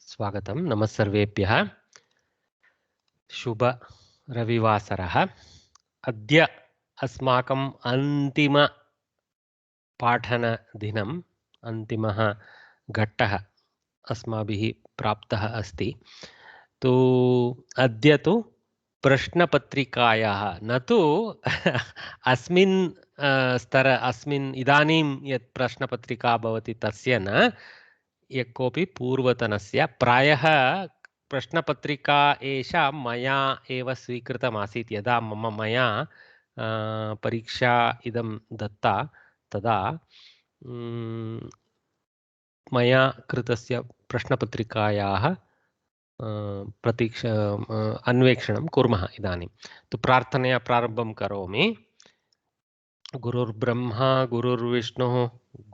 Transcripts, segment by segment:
स्वागतं नमः सर्वेभ्यः। शुभ रविवासरः। अद्य अस्माकम् अन्तिम पाठनदिनम्, अन्तिमः घट्टः अस्माभिः प्राप्तः अस्ति। तो अद्य तु प्रश्नपत्रिकायाः न तु अस्मिन् अस्मिन् इदानीं यत् प्रश्नपत्रिका भवति तस्य न, यः कोऽपि पूर्वतनस्य प्रायः प्रश्नपत्रिका एषा मया एव स्वीकृतमासीत्। यदा मया परीक्षा इदं दत्ता तदा मया कृतस्य प्रश्नपत्रिकायाः अन्वेषणं कुर्मः। इदानीं तु प्रार्थनया प्रारम्भं करोमि। गुरुर्ब्रह्मा गुरुर्विष्णुः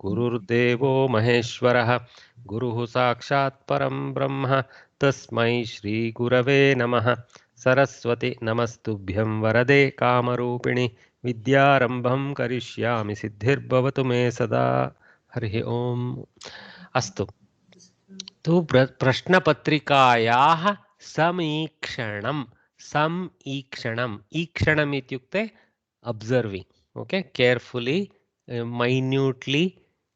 गुरुर्देवो महेश्वरः गुरुः साक्षात् परं ब्रह्म तस्मै श्रीगुरवे नमः। सरस्वती नमस्तुभ्यं वरदे कामरूपिणि विद्यारम्भं करिष्यामि सिद्धिर्भवतु मे सदा। हरिः ओम्। अस्तु, तु प्रश्नपत्रिकायाः समीक्षणम् ईक्षणम् इत्युक्ते observing, okay, carefully, minutely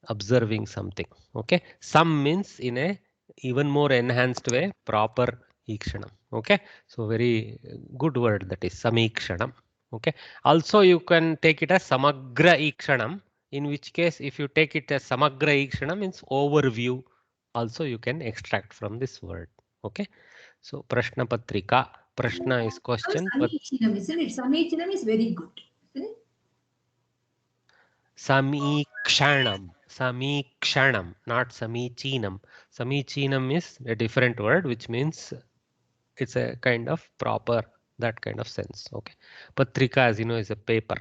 observing something. Okay, some means in a even more enhanced way, proper ikshanam. Okay, so very good word, that is samikshanam. Okay, also you can take it as samagra ikshanam, in which case if you take it as samagra ikshanam means overview, also you can extract from this word. Okay, so prashna patrika, prashna is question, Samichinam, isn't it? Samichinam is very good, isn't it? Samikshanam, not samichinam. Samichinam is a different word, which means it's a kind of proper, that kind of sense. Okay, patrika, as you know, is a paper.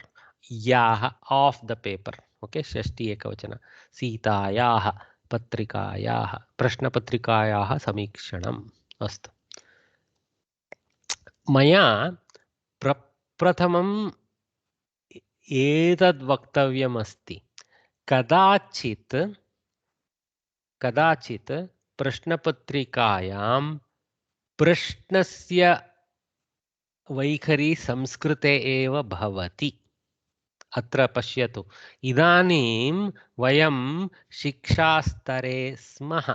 Yaha, of the paper. Okay, shashti ekavachana. Sitayaha patrikayaha, prashna patrikayaha samikshanam. Astu. मया प्रप्रथमं एतद् वक्तव्यमस्ति। कदाचित् प्रश्नपत्रिकायां प्रश्नस्य वैखरी संस्कृते एव भवति। अत्र पश्यतु, इदानीं वयं शिक्षास्तरे स्मः,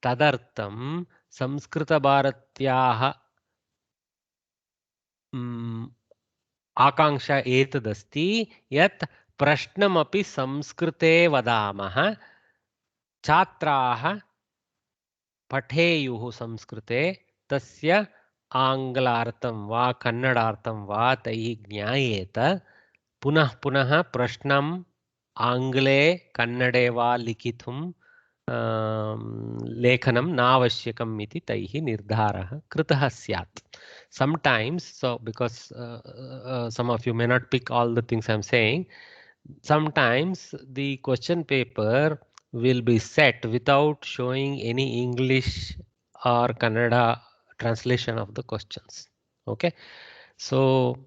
तदर्थं संस्कृतभारत्याः आकांक्षा एतदस्ति यत् प्रश्नमपि संस्कृते वदामः, छात्राः पठेयुः संस्कृते, तस्य आङ्ग्लार्थं वा कन्नडार्थं वा तैः ज्ञायेत। पुनः पुनः प्रश्नम् आङ्ग्ले कन्नडे वा लिखितुं लेखनं नावश्यकम् इति तैः निर्धारः कृतः स्यात्. Sometimes, so because some of you may not pick all the things I'm saying, sometimes the question paper will be set without showing any English or Kannada translation of the questions. Okay, so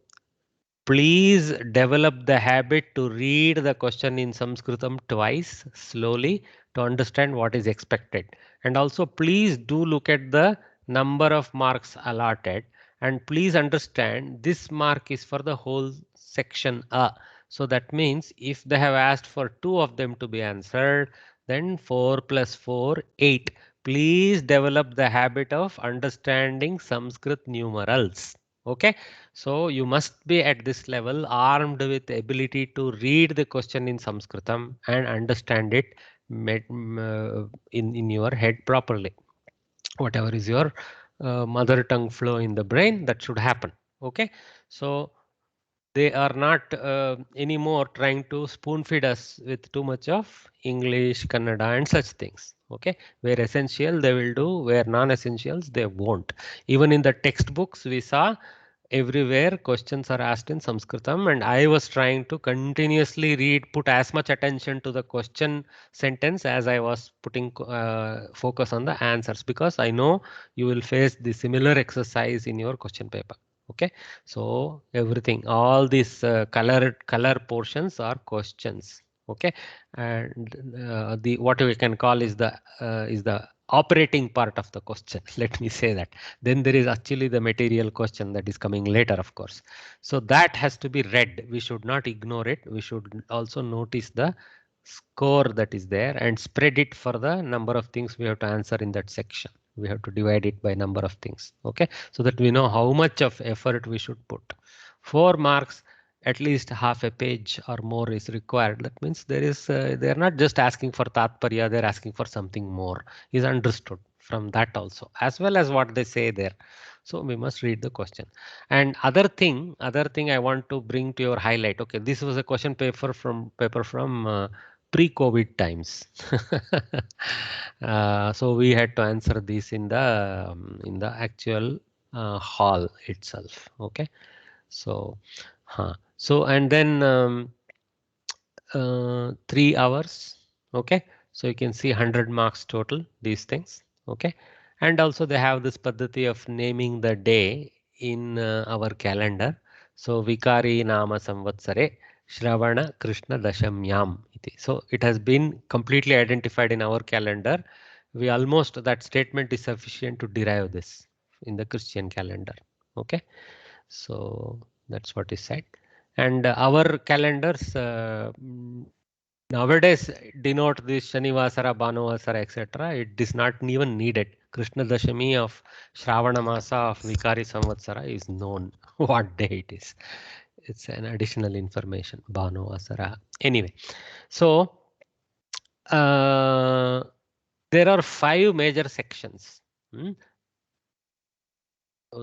please develop the habit to read the question in Sanskritam twice slowly to understand what is expected. And also please do look at the number of marks allotted, and please understand this mark is for the whole section A. So that means if they have asked for 2 of them to be answered, then 4 plus 4, 8. Please develop the habit of understanding Sanskrit numerals. Okay, so you must be at this level armed with the ability to read the question in Sanskritam and understand it in your head properly. Whatever is your mother tongue flow in the brain, that should happen. Okay, so they are not anymore trying to spoon feed us with too much of English, Kannada and such things. Okay, where essential they will do, where non-essentials they won't. Even in the textbooks we saw everywhere questions are asked in Sanskritam, and I was trying to continuously put as much attention to the question sentence as I was putting focus on the answers, because I know you will face the similar exercise in your question paper. Okay, so everything, all these color portions are questions. Okay, and the what we can call is the operating part of the question. Let me say that. Then there is actually the material question that is coming later, of course. So that has to be read. We should not ignore it. We should also notice the score that is there and spread it for the number of things we have to answer in that section. We have to divide it by number of things. Okay, so that we know how much of effort we should put. 4 marks, at least half a page or more is required. That means there is they are not just asking for tatparya, they're asking for something more, is understood from that also, as well as what they say there. So we must read the question. And other thing I want to bring to your highlight. Okay, this was a question paper from pre-COVID times. So we had to answer this in the actual hall itself. Okay, so so and then 3 hours. Okay, so you can see 100 marks total, these things. Okay, and also they have this paddhati of naming the day in our calendar. So Vikari Nama Samvatsare Shravana Krishna Dashamyam iti. So it has been completely identified in our calendar. We almost, that statement is sufficient to derive this in the Christian calendar. Okay, so that's what is said. And our calendars nowadays denote this Shanivasara, Bhanuvasara, etc. It is not even needed. Krishna Dashami of Shravana Masa of Vikari Samvatsara is known what day it is. It's an additional information. Bhanuvasara. Anyway, so there are 5 major sections.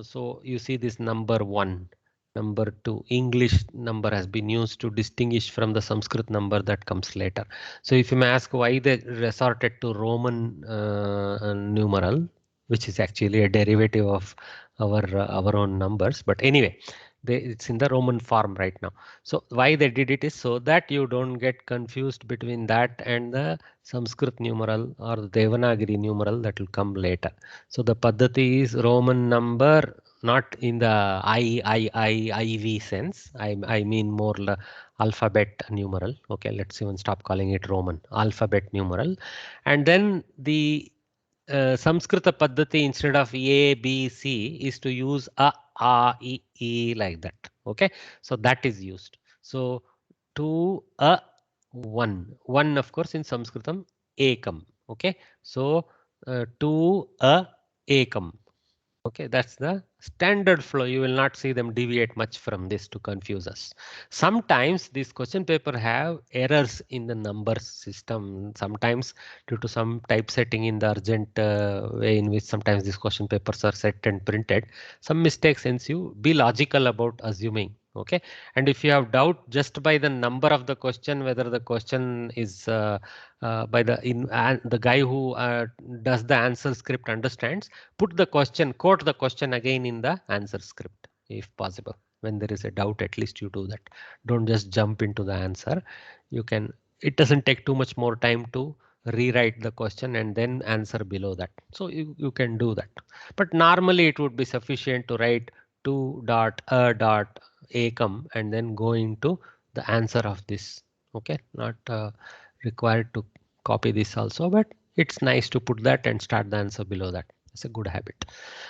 So you see this number 1, number 2, English number has been used to distinguish from the Sanskrit number that comes later. So if you may ask why they resorted to Roman numeral, which is actually a derivative of our own numbers, but anyway, it's in the Roman form right now. So why they did it is so that you don't get confused between that and the Sanskrit numeral or the Devanagari numeral that will come later. So the Paddhati is Roman number, not in the IV sense. I mean more alphabet numeral. Okay, let's even stop calling it Roman. Alphabet numeral. And then the Samskrita Paddhati instead of A, B, C is to use A, E like that. Okay, so that is used. So 2, 1. 1 of course in Sanskritam Ekam. Okay, so 2, Ekam. Okay, that's the standard flow. You will not see them deviate much from this to confuse us. Sometimes this question paper have errors in the number system. Sometimes due to some typesetting in the urgent way in which sometimes these question papers are set and printed, some mistakes ensue. Be logical about assuming. Okay, and if you have doubt just by the number of the question, whether the question is by the guy who does the answer script understands, put the question, quote the question again in the answer script if possible. When there is a doubt, at least you do that. Don't just jump into the answer. You can, it doesn't take too much more time to rewrite the question and then answer below that. So you can do that. But normally it would be sufficient to write 2 dot a dot acom and then go into the answer of this. Okay, not required to copy this also, but it's nice to put that and start the answer below that. It's a good habit.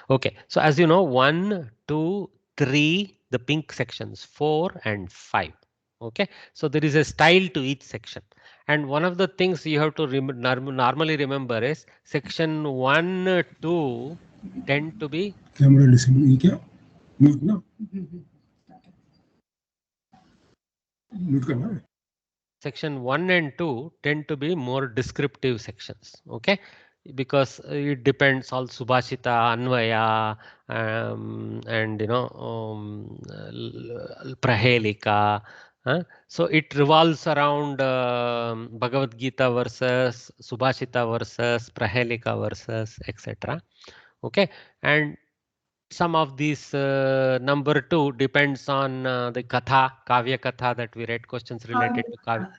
Okay, so as you know, 1, 2, 3, the pink sections, 4 and 5. Okay, so there is a style to each section. And one of the things you have to normally remember is section 1, 2 tend to be camera disable ये क्या mute ना mute करना है section 1 and 2 tend to be more descriptive sections. Okay, because it depends on subhashita, anvaya, and prahelika. So it revolves around Bhagavad Gita verses, subhashita verses, prahelika verses, etc. Okay, and some of these number 2 depends on the katha, kavya katha that we read, questions related to kavya.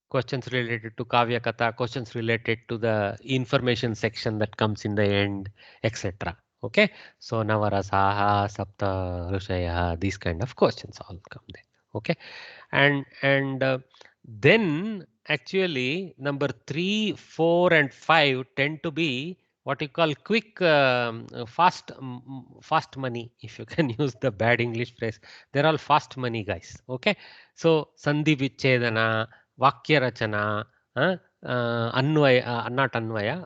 Questions related to Kavya Katha, questions related to the information section that comes in the end, etc. Okay, so Navarasaha, Sapta, Rishaya, these kind of questions all come there. Okay, and then actually number 3, 4 and 5 tend to be what you call quick fast money, if you can use the bad English phrase. They're all fast money guys. Okay, so sandhi vichedana, vakya rachana, Anvay not अन्वय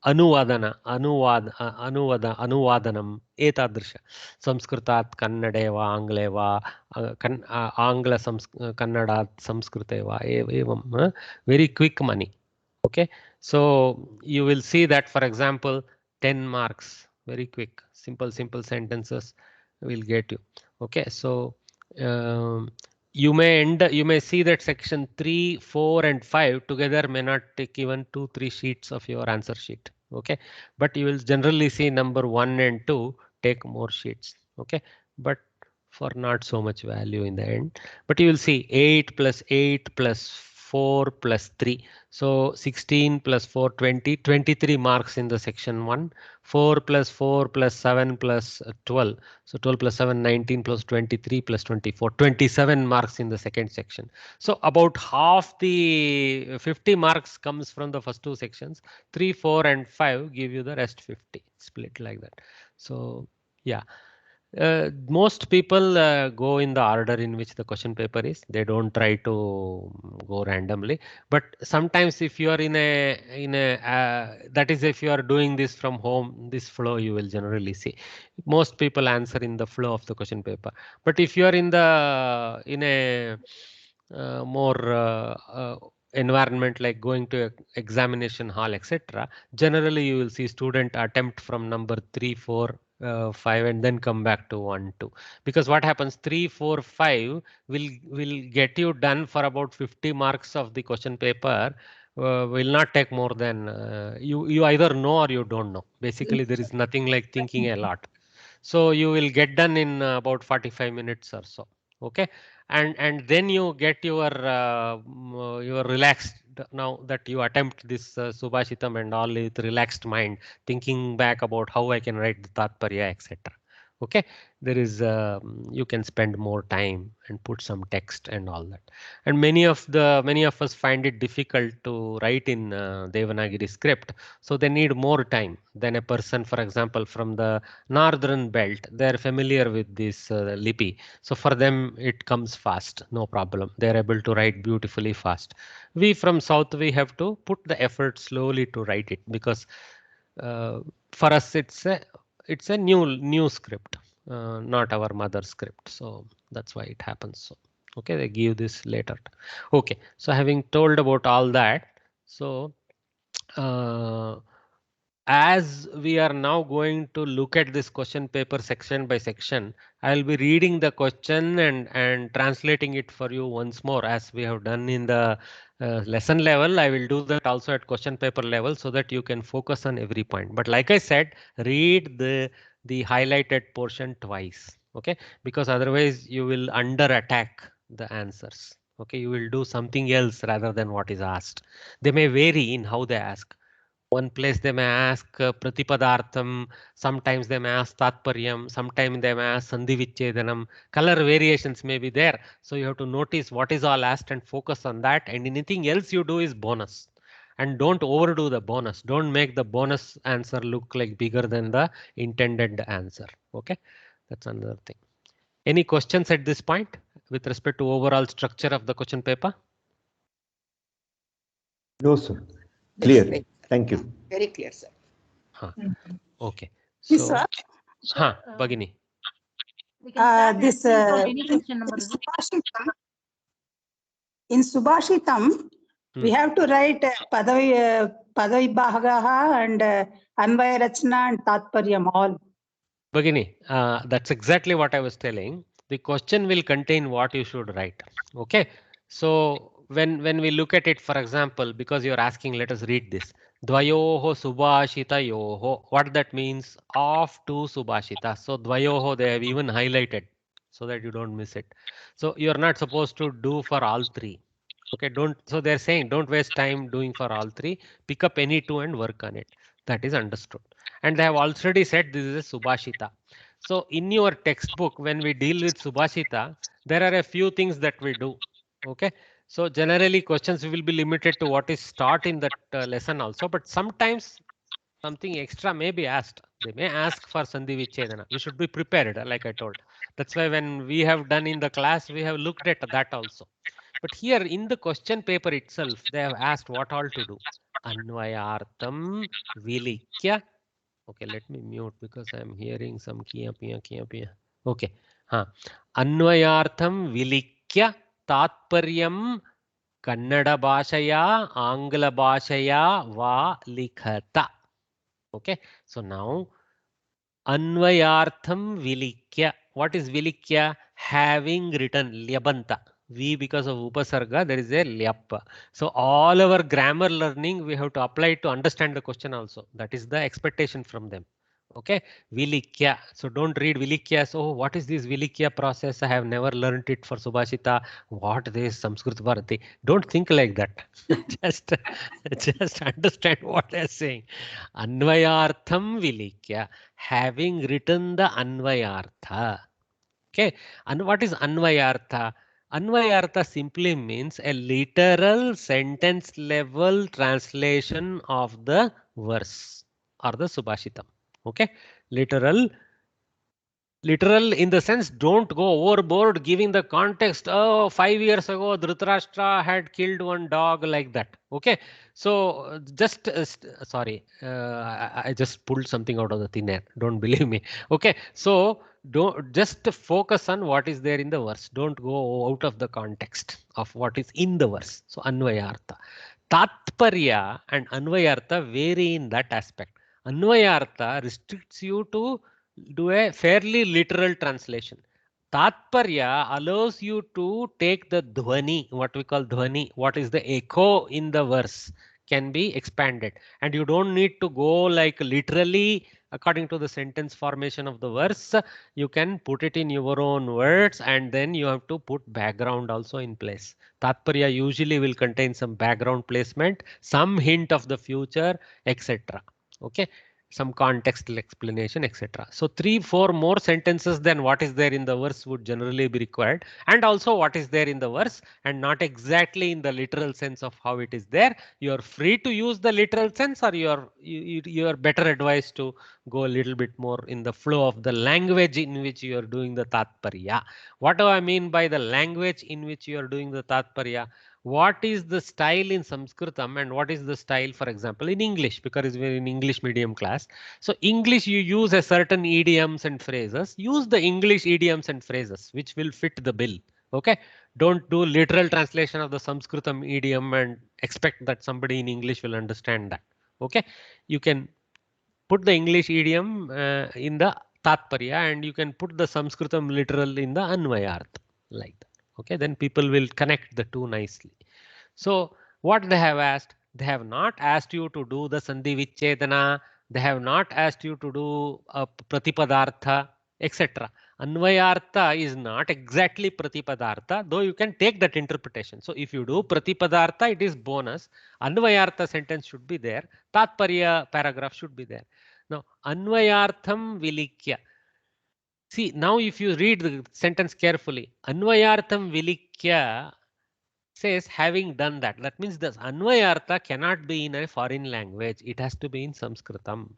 अनुवादन अनुवादनम् एतादृश संस्कृतात् कन्नडे वा आङ्ग्ले वा कन्नडात् संस्कृते वा एवं very quick money. Okay, so you will see that, for example, 10 marks, very quick, simple sentences will get you. Okay, so you may see that section 3, 4 and 5 together may not take even 2-3 sheets of your answer sheet. Okay, but you will generally see number 1 and 2 take more sheets. Okay, but for not so much value in the end. But you will see 8 plus 8 plus 4 plus 3. So 16 plus 4, 20, 23 marks in the section 1. 4 plus 4 plus 7 plus 12. So 12 plus 7, 19 plus 23 plus 24, 27 marks in the second section. So about half the 50 marks comes from the first two sections. 3, 4 and 5 give you the rest 50, split like that. So yeah. Most people go in the order in which the question paper is. They don't try to go randomly. But sometimes if you are in a that is if you are doing this from home, this flow you will generally see. Most people answer in the flow of the question paper. But if you are in a more environment like going to a examination hall, etc., generally you will see student attempt from number 3, 4, 5 and then come back to 1, 2, because what happens, 3, 4, 5 will get you done for about 50 marks of the question paper. Will not take more than you either know or you don't know. Basically there is nothing like thinking a lot. So you will get done in about 45 minutes or so. Okay, and then you get your relaxed, now that you attempt this subhashitam and all with relaxed mind, thinking back about how I can write the tatparya, etc. Okay, there is you can spend more time and put some text and all that. And many of us find it difficult to write in Devanagari script, so they need more time than a person, for example, from the northern belt. They're familiar with this lipi, so for them it comes fast, no problem. They're able to write beautifully fast. We from south, we have to put the effort slowly to write it, because for us it's a new script, not our mother script. So that's why it happens. So okay, they give this later. Okay, so having told about all that, so as we are now going to look at this question paper section by section, I'll be reading the question and translating it for you once more, as we have done in the lesson level. I will do that also at question paper level, so that you can focus on every point. But like I said, read the highlighted portion twice. Okay, because otherwise you will under attack the answers. Okay, you will do something else rather than what is asked. They may vary in how they ask. One place they may ask pratipadartham, sometimes they may ask tatparyam, sometimes they may ask sandhi vichedanam. Color variations may be there. So you have to notice what is all asked and focus on that, and anything else you do is bonus. And don't overdo the bonus. Don't make the bonus answer look like bigger than the intended answer. Okay, that's another thing. Any questions at this point with respect to overall structure of the question paper? No, sir. Clear. Thank you. Very clear, sir. Okay. Yes, So, sir. Bhagini. This in Subhashitam, we have to write Padavibhagaha and Anvaya Rachna and Tatparyam all. Bhagini, that's exactly what I was telling. The question will contain what you should write. Okay. So when we look at it, for example, because you're asking, let us read this. Dvayoho subhashitayoho. What that means? Of two subhashita. So dvayoho they have even highlighted so that you don't miss it. So you're not supposed to do for all three. Okay, don't. So they're saying don't waste time doing for all three. Pick up any two and work on it. That is understood. And they have already said this is a subhashita. So in your textbook, when we deal with subhashita, there are a few things that we do. Okay, so generally questions will be limited to what is taught in that lesson also, but sometimes something extra may be asked. They may ask for Sandhi Vichedana. We should be prepared, like I told. That's why when we have done in the class, we have looked at that also. But here in the question paper itself, they have asked what all to do. Anvayartham vilikya. Okay, let me mute because I am hearing some kiya piya kiya piya. Okay. Anvayartham vilikya tatparyam Kannada bhashaya Angla bhashaya va likhata. Okay, so now Anvayartham vilikya. What is vilikya? Having written lyabanta. V because of upasarga, there is a lyap. So all our grammar learning we have to apply it to understand the question also. That is the expectation from them. Okay, vilikya. So don't read vilikya. So what is this vilikya process? I have never learned it for Subhashita. What this Samskrita Bharati? Don't think like that. just, just understand what they are saying. Anvayartham vilikya. Having written the Anvayartha. Okay, and what is Anvayartha? Anvayartha simply means a literal sentence level translation of the verse or the Subhashitam. Okay, literal in the sense, don't go overboard giving the context. Oh, 5 years ago Dhritarashtra had killed one dog, like that. Okay, so just sorry, I just pulled something out of the thin air, don't believe me. Okay, so don't just focus on what is there in the verse, don't go out of the context of what is in the verse. So Anvayartha, Tatparya and Anvayartha vary in that aspect. Anvayartha restricts you to do a fairly literal translation. Tatparya allows you to take the dhvani, what we call dhvani, what is the echo in the verse, can be expanded. And you don't need to go like literally according to the sentence formation of the verse. You can put it in your own words and then you have to put background also in place. Tatparya usually will contain some background placement, some hint of the future, etc. Okay, some contextual explanation, etc. So 3-4 more sentences than what is there in the verse would generally be required, and also what is there in the verse and not exactly in the literal sense of how it is there. You are free to use the literal sense, or you are better advised to go a little bit more in the flow of the language in which you are doing the tatparya. What do I mean by the language in which you are doing the tatparya? What is the style in Sanskritam and what is the style, for example, in English, because we're in English medium class. So English, you use a certain idioms and phrases. Use the English idioms and phrases which will fit the bill. Okay, don't do literal translation of the Sanskritam idiom and expect that somebody in English will understand that. Okay, you can put the English idiom in the Tatparya and you can put the Sanskritam literal in the Anvayartha, like that. Okay, then people will connect the two nicely. So what they have asked, they have not asked you to do the Sandhi Vichedana, they have not asked you to do Pratipadartha, etc. Anvayartha is not exactly Pratipadartha, though you can take that interpretation. So if you do Pratipadartha, it is bonus. Anvayartha sentence should be there. Tatparya paragraph should be there. Now Anvayartham Vilikya. See, now if you read the sentence carefully, Anvayartham Vilikya says having done that. That means this Anvayartha cannot be in a foreign language. It has to be in Sanskritam.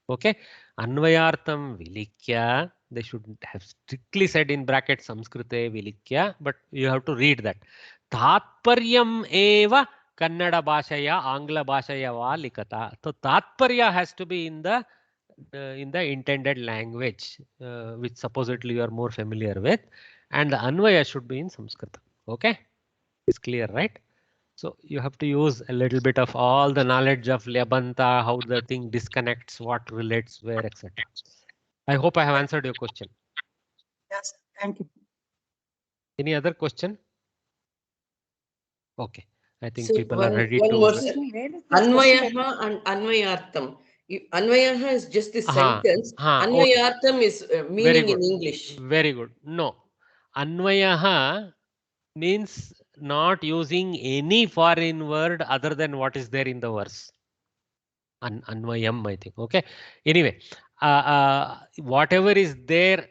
Okay. Anvayartham Vilikya. They should have strictly said in bracket Samskrite Vilikya, but you have to read that. Tatparyam eva Kannada bhashaya Angla bhashaya va likata. So Tatparya has to be in the intended language, which supposedly you are more familiar with, and the Anvaya should be in Sanskrit. Okay. Is clear, right? So you have to use a little bit of all the knowledge of Lyabanta, how the thing disconnects, what relates where, etc. I hope I have answered your question. Yes, thank you. Any other question? Okay, I think So people are ready one to. more Anvayaha and Anvayartham. Anvayaha is just the sentence. Okay. Anvayartham is meaning in English. Very good. No, Anvayaha means not using any foreign word other than what is there in the verse. Anvayam, I think. Okay. Anyway, whatever is there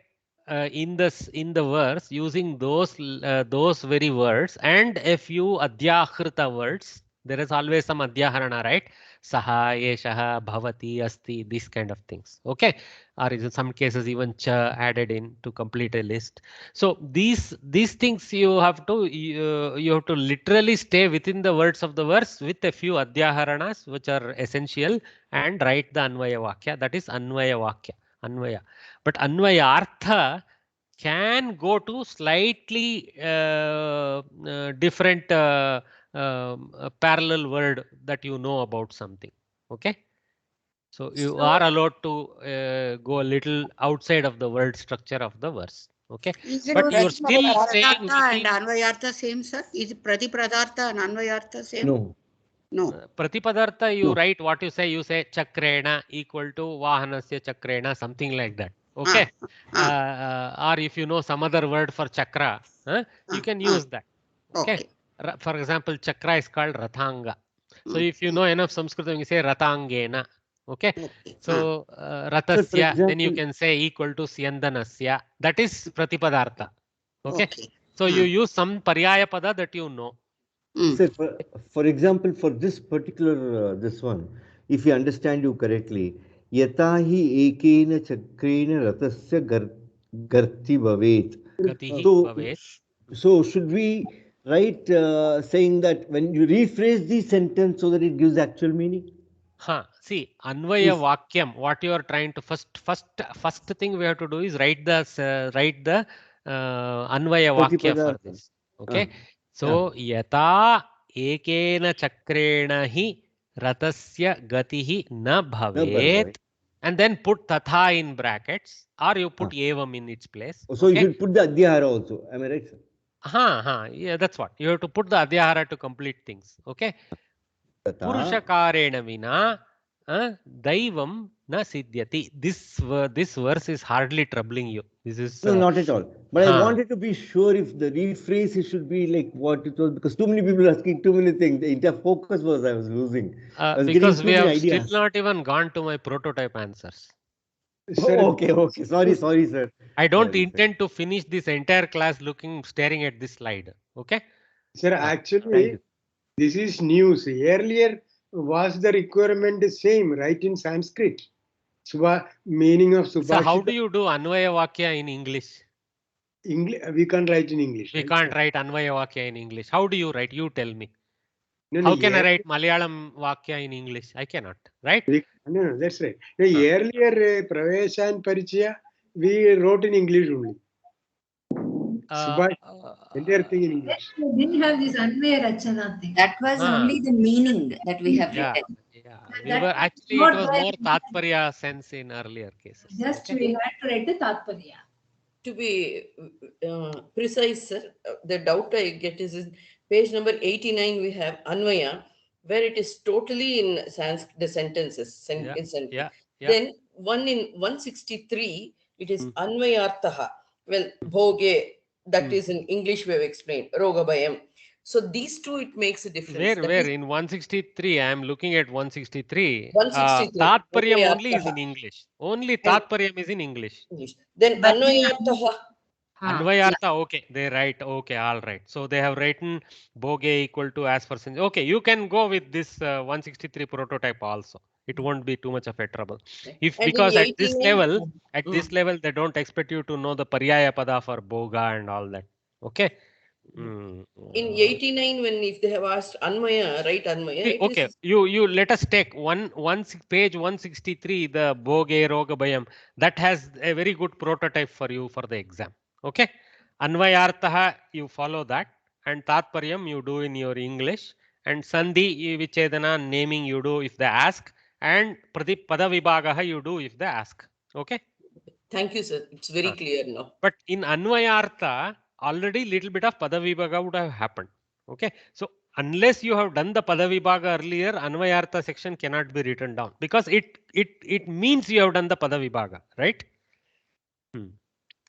in the verse using those very words and a few adhyakrita words. There is always some adhyaharana, right? Saha, yeshaha, bhavati, asti, these kind of things. Okay, or in some cases even cha added in to complete a list. So these things you have to literally stay within the words of the verse with a few adhyaharanas which are essential and write the anvaya vakya. That is anvaya vakya. Anvaya. But Anvayartha can go to slightly different parallel word that you know about something. Okay. So you are allowed to go a little outside of the word structure of the verse. Okay. Is it But you're still staying Pratipadartha and within Anvayartha same, sir? Is Pratipadartha and Anvayartha same? No. No. Pratipadartha, you No. write what you say chakrena equal to vahanasya chakrena, something like that. Okay. Or if you know some other word for chakra, you can use that. Okay. For example, chakra is called rathanga. So if you know enough Samskrita, you say ratangena. Okay. So ratasya, then you can say equal to syandanasya. That is pratipadartha. Okay. So you use some paryaya pada that you know. Sir, for example, for this particular this one, if you understand you correctly, yatahi ekena chakrena ratasya garti bhavet. So should we write saying that when you rephrase the sentence so that it gives actual meaning? See, Anvaya Vakyam, what you are trying to first thing we have to do is write the Anvaya Vakya for this. Okay. So yata ekena chakrena hi ratasya gatihi na bhavet, and then put tatha in brackets, or you put evam in its place. So you should put the adhyahara also. Am I right, sir? Yeah, that's what you have to put the adhyahara to complete things. Okay. Purushakarena vina daivam na siddhyati. This verse is hardly troubling you. This is no, not at all. But I wanted to be sure if the rephrase it should be like what it was, because too many people are asking too many things. The entire focus was I was losing. I was because we have ideas. still not even gone to my prototype answers. Okay. Sorry, sir. I don't intend to finish this entire class staring at this slide. Okay. Sir, actually, this is news. Earlier was the requirement same, right, in Sanskrit? Meaning of Subhashita. So how do you do Anvaya Vakya in English? We can't write in English. We can't write Anvaya Vakya in English. How do you write? You tell me. No, how can I write Malayalam Vakya in English? I cannot, right? No, that's right. Earlier, Pravesha and Parichaya, we wrote in English only. Entire thing in English. We didn't have this Anvaya Rachana thing. That was only the meaning that we have written. We were actually, it was more Tatparya sense in earlier cases. Just we had to write the Tatparya. To be precise, sir, the doubt I get is page number 89, we have Anvaya, where it is totally in Sanskrit, the sentences. Then one in 163, it is Anvayartaha. Well, Bhoge, that is in English we have explained, Rogabayam. So these two, it makes a difference. Where in 163, I am looking at 163. 163. Tatparyam only is in English. Only Tatparyam is in English. Then Anvayartaha. Anvayartha, okay, they write, okay, all right. So they have written Bhoge equal to as for sense. Okay, you can go with this 163 prototype also. It won't be too much of a trouble. Because at this level, they don't expect you to know the Paryaya Pada for Bhoga and all that. Okay. In 89, when if they have asked Anmaya, right, Anmaya. Okay, you let us take page 163, the Bhoge Roga Bayam. That has a very good prototype for you for the exam. Okay, Anvayartaha, you follow that, and Tatparyam you do in your English, and Sandhi Vichedana naming you do if they ask, and Padavibhagaha you do if they ask. Okay. Thank you, sir. It's very clear now. But in Anvayartha, already little bit of Padavibhaga would have happened. Okay. So unless you have done the Padavibhaga earlier, Anvayartha section cannot be written down because it means you have done the Padavibhaga, right?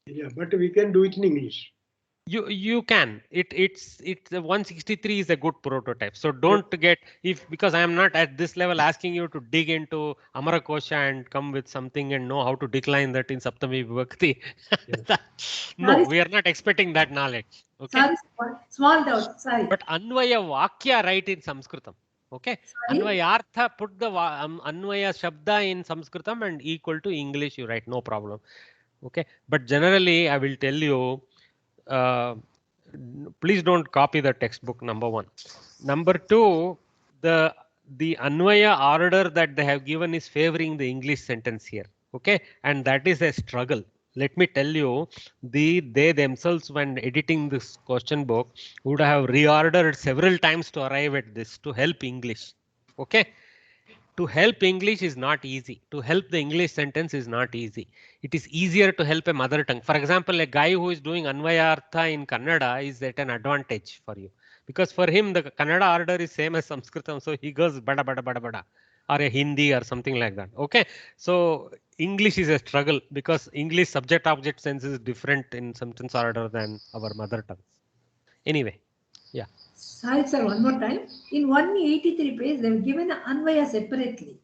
Yeah, but we can do it in English. You can it's 163 is a good prototype, so don't get because I am not at this level asking you to dig into Amarakosha and come with something and know how to decline that in Saptami Vibhakti. No, we are not expecting that knowledge. Okay, Sorry, small doubt. Sorry. but Anvaya Vakya write in Sanskritam. Okay, Sorry. Anvayartha put the Anvaya Shabda in Sanskritam and equal to English you write, no problem. Okay, but generally I will tell you, please don't copy the textbook, number one. Number two, the Anvaya order that they have given is favoring the English sentence here. Okay, and that is a struggle. Let me tell you, they themselves, when editing this question book, would have reordered several times to arrive at this to help English. Okay, to help English is not easy. To help the English sentence is not easy. It is easier to help a mother tongue. For example, a guy who is doing Anvayartha in Kannada is at an advantage for you. Because for him, the Kannada order is same as Sanskritam. So he goes bada bada bada bada. Or a Hindi or something like that. Okay. So English is a struggle because English subject object sense is different in sentence order than our mother tongue. Anyway. Yeah. Sorry, sir, one more time. In 183 page, they have given the Anvaya separately.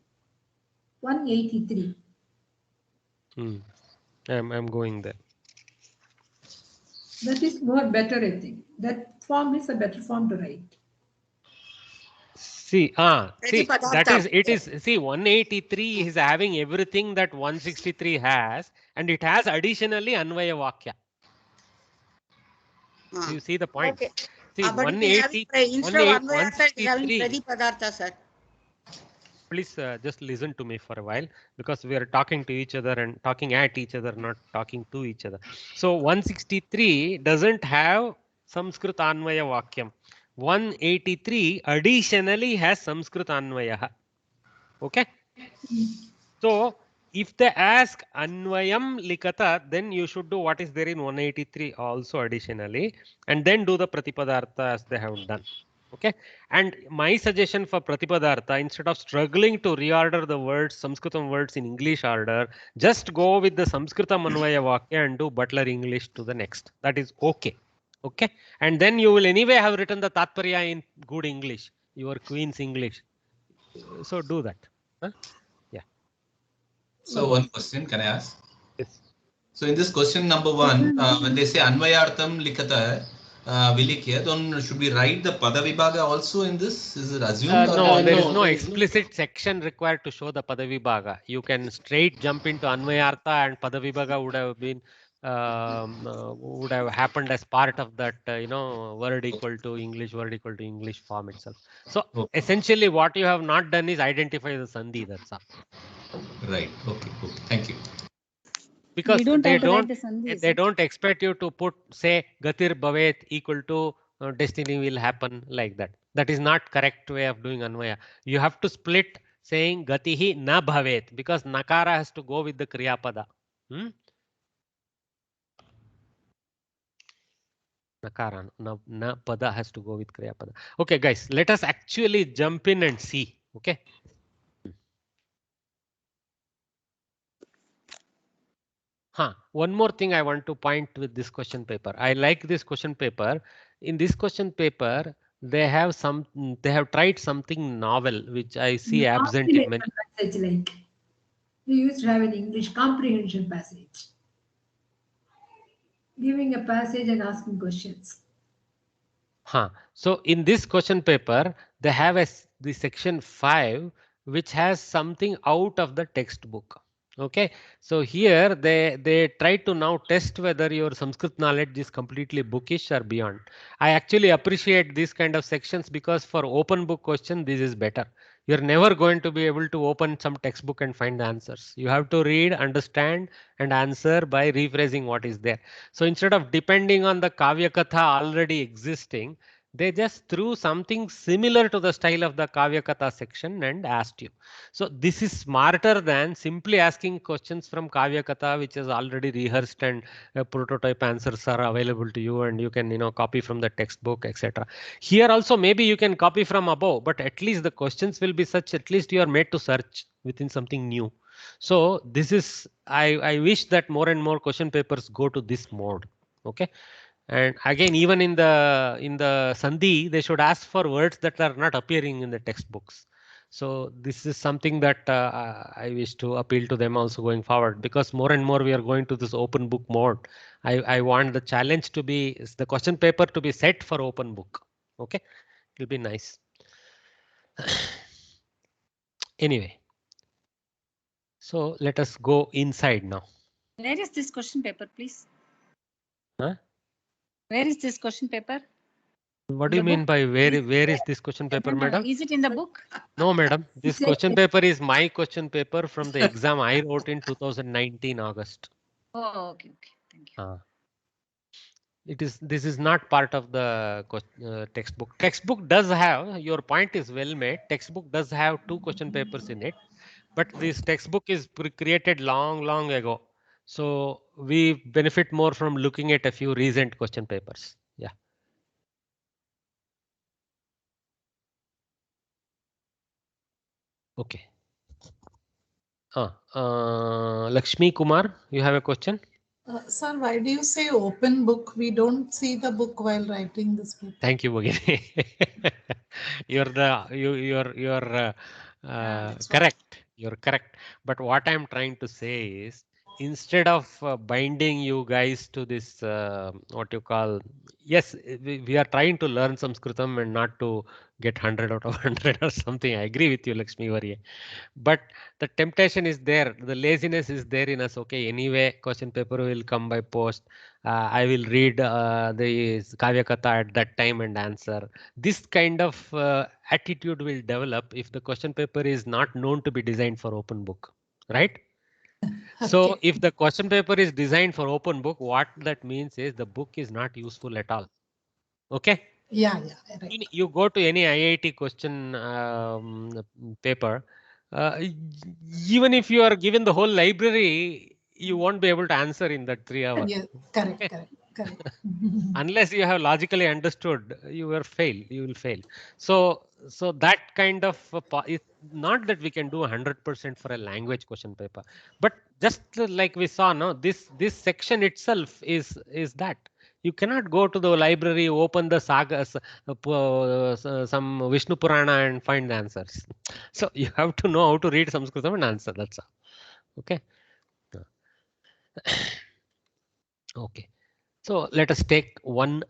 183. I'm going there. That is more better, I think. That form is a better form to write. See, that is, it is, see, 183 is having everything that 163 has, and it has additionally Anvaya Vakya. So you see the point. Okay. See, But 180, instead of Anvayartha, it is having 163. Pratipadartha, sir. Please just listen to me for a while, because we are talking to each other and talking at each other, not talking to each other. So 163 doesn't have Samskrit Anvaya Vakyam. 183 additionally has Samskrit Anvaya. Okay. So if they ask Anvayam Likata, then you should do what is there in 183 also additionally, and then do the Pratipadartha as they have done. Okay. And my suggestion for Pratipadartha, instead of struggling to reorder the words, Sanskritam words in English order, just go with the Samskritam Anvaya Vakya and do Butler English to the next. That is okay. Okay. And then you will anyway have written the Tatparya in good English, your Queen's English. So do that. Huh? Yeah. So one question, can I ask? Yes. So in this question number one, when they say Anvayartham Likata, Vilikya, then should we write the Padavibhaga also in this? Is it assumed? No, there is no explicit section required to show the Padavibhaga. You can straight jump into Anvayartha, and Padavibhaga would have been would have happened as part of that word equal to English form itself. So essentially what you have not done is identify the Sandhi, that's all. Right. Okay. Thank you. Because they don't expect you to put, say, Gatir Bhavet equal to destiny will happen like that. That is not correct way of doing Anvaya. You have to split saying Gatihi na Bhavet, because Nakara has to go with the Kriyapada. Nakara, na Pada has to go with Kriyapada. Okay, guys, let us actually jump in and see. Okay. One more thing I want to point with this question paper. I like this question paper. In this question paper, they have tried something novel, which I see absent in many. Passage, like we used to have an English comprehension passage, giving a passage and asking questions. So in this question paper, they have the section 5, which has something out of the textbook. Okay, so here they try to now test whether your Sanskrit knowledge is completely bookish or beyond. I actually appreciate these kind of sections, because for open book question this is better. You're never going to be able to open some textbook and find the answers. You have to read, understand, and answer by rephrasing what is there. So instead of depending on the Kavya Katha already existing, they just threw something similar to the style of the Kavya Katha section and asked you. So this is smarter than simply asking questions from Kavya Katha, which is already rehearsed and prototype answers are available to you, and you can copy from the textbook, etc. Here also maybe you can copy from above, but at least the questions will be such, at least you are made to search within something new. So this is, I wish that more and more question papers go to this mode. Okay. And again, even in the Sandhi, they should ask for words that are not appearing in the textbooks. So this is something that I wish to appeal to them also going forward, because more and more we are going to this open book mode. I want the challenge to be, the question paper to be set for open book. Okay, it will be nice. Anyway, so let us go inside now. Where is this question paper, please? Huh? Where is this question paper? What do you mean by where is this question paper, madam? Is it in the book? No, madam. This question paper is my question paper from the exam I wrote in 2019 August. Oh, okay, okay. Thank you. This is not part of the textbook. Textbook does have, your point is well made. Textbook does have 2 question papers in it, but this textbook is created long ago. So we benefit more from looking at a few recent question papers. Yeah. Okay. Lakshmi Kumar, you have a question? Sir, why do you say open book? We don't see the book while writing this paper. Thank you, Bhagini. You're correct. You're correct. But what I'm trying to say is, instead of binding you guys to this, what you call, yes, we are trying to learn Samskritam and not to get 100 out of 100 or something. I agree with you, Lakshmi Varye. But the temptation is there, the laziness is there in us. Okay, anyway, question paper will come by post. I will read the Kavya Katha at that time and answer. This kind of attitude will develop if the question paper is not known to be designed for open book, right? So if the question paper is designed for open book, what that means is the book is not useful at all. Okay? Yeah, right. You go to any IIT question paper, even if you are given the whole library, you won't be able to answer in that 3 hours. Yes, correct. Unless you have logically understood, you will fail. So that kind of it's not that we can do 100% for a language question paper, but just like we saw, no, this section itself is that. You cannot go to the library, open the sagas, some Vishnu Purana and find the answers. So you have to know how to read Sanskritam and answer. That's all. Okay. Okay. So let us take one.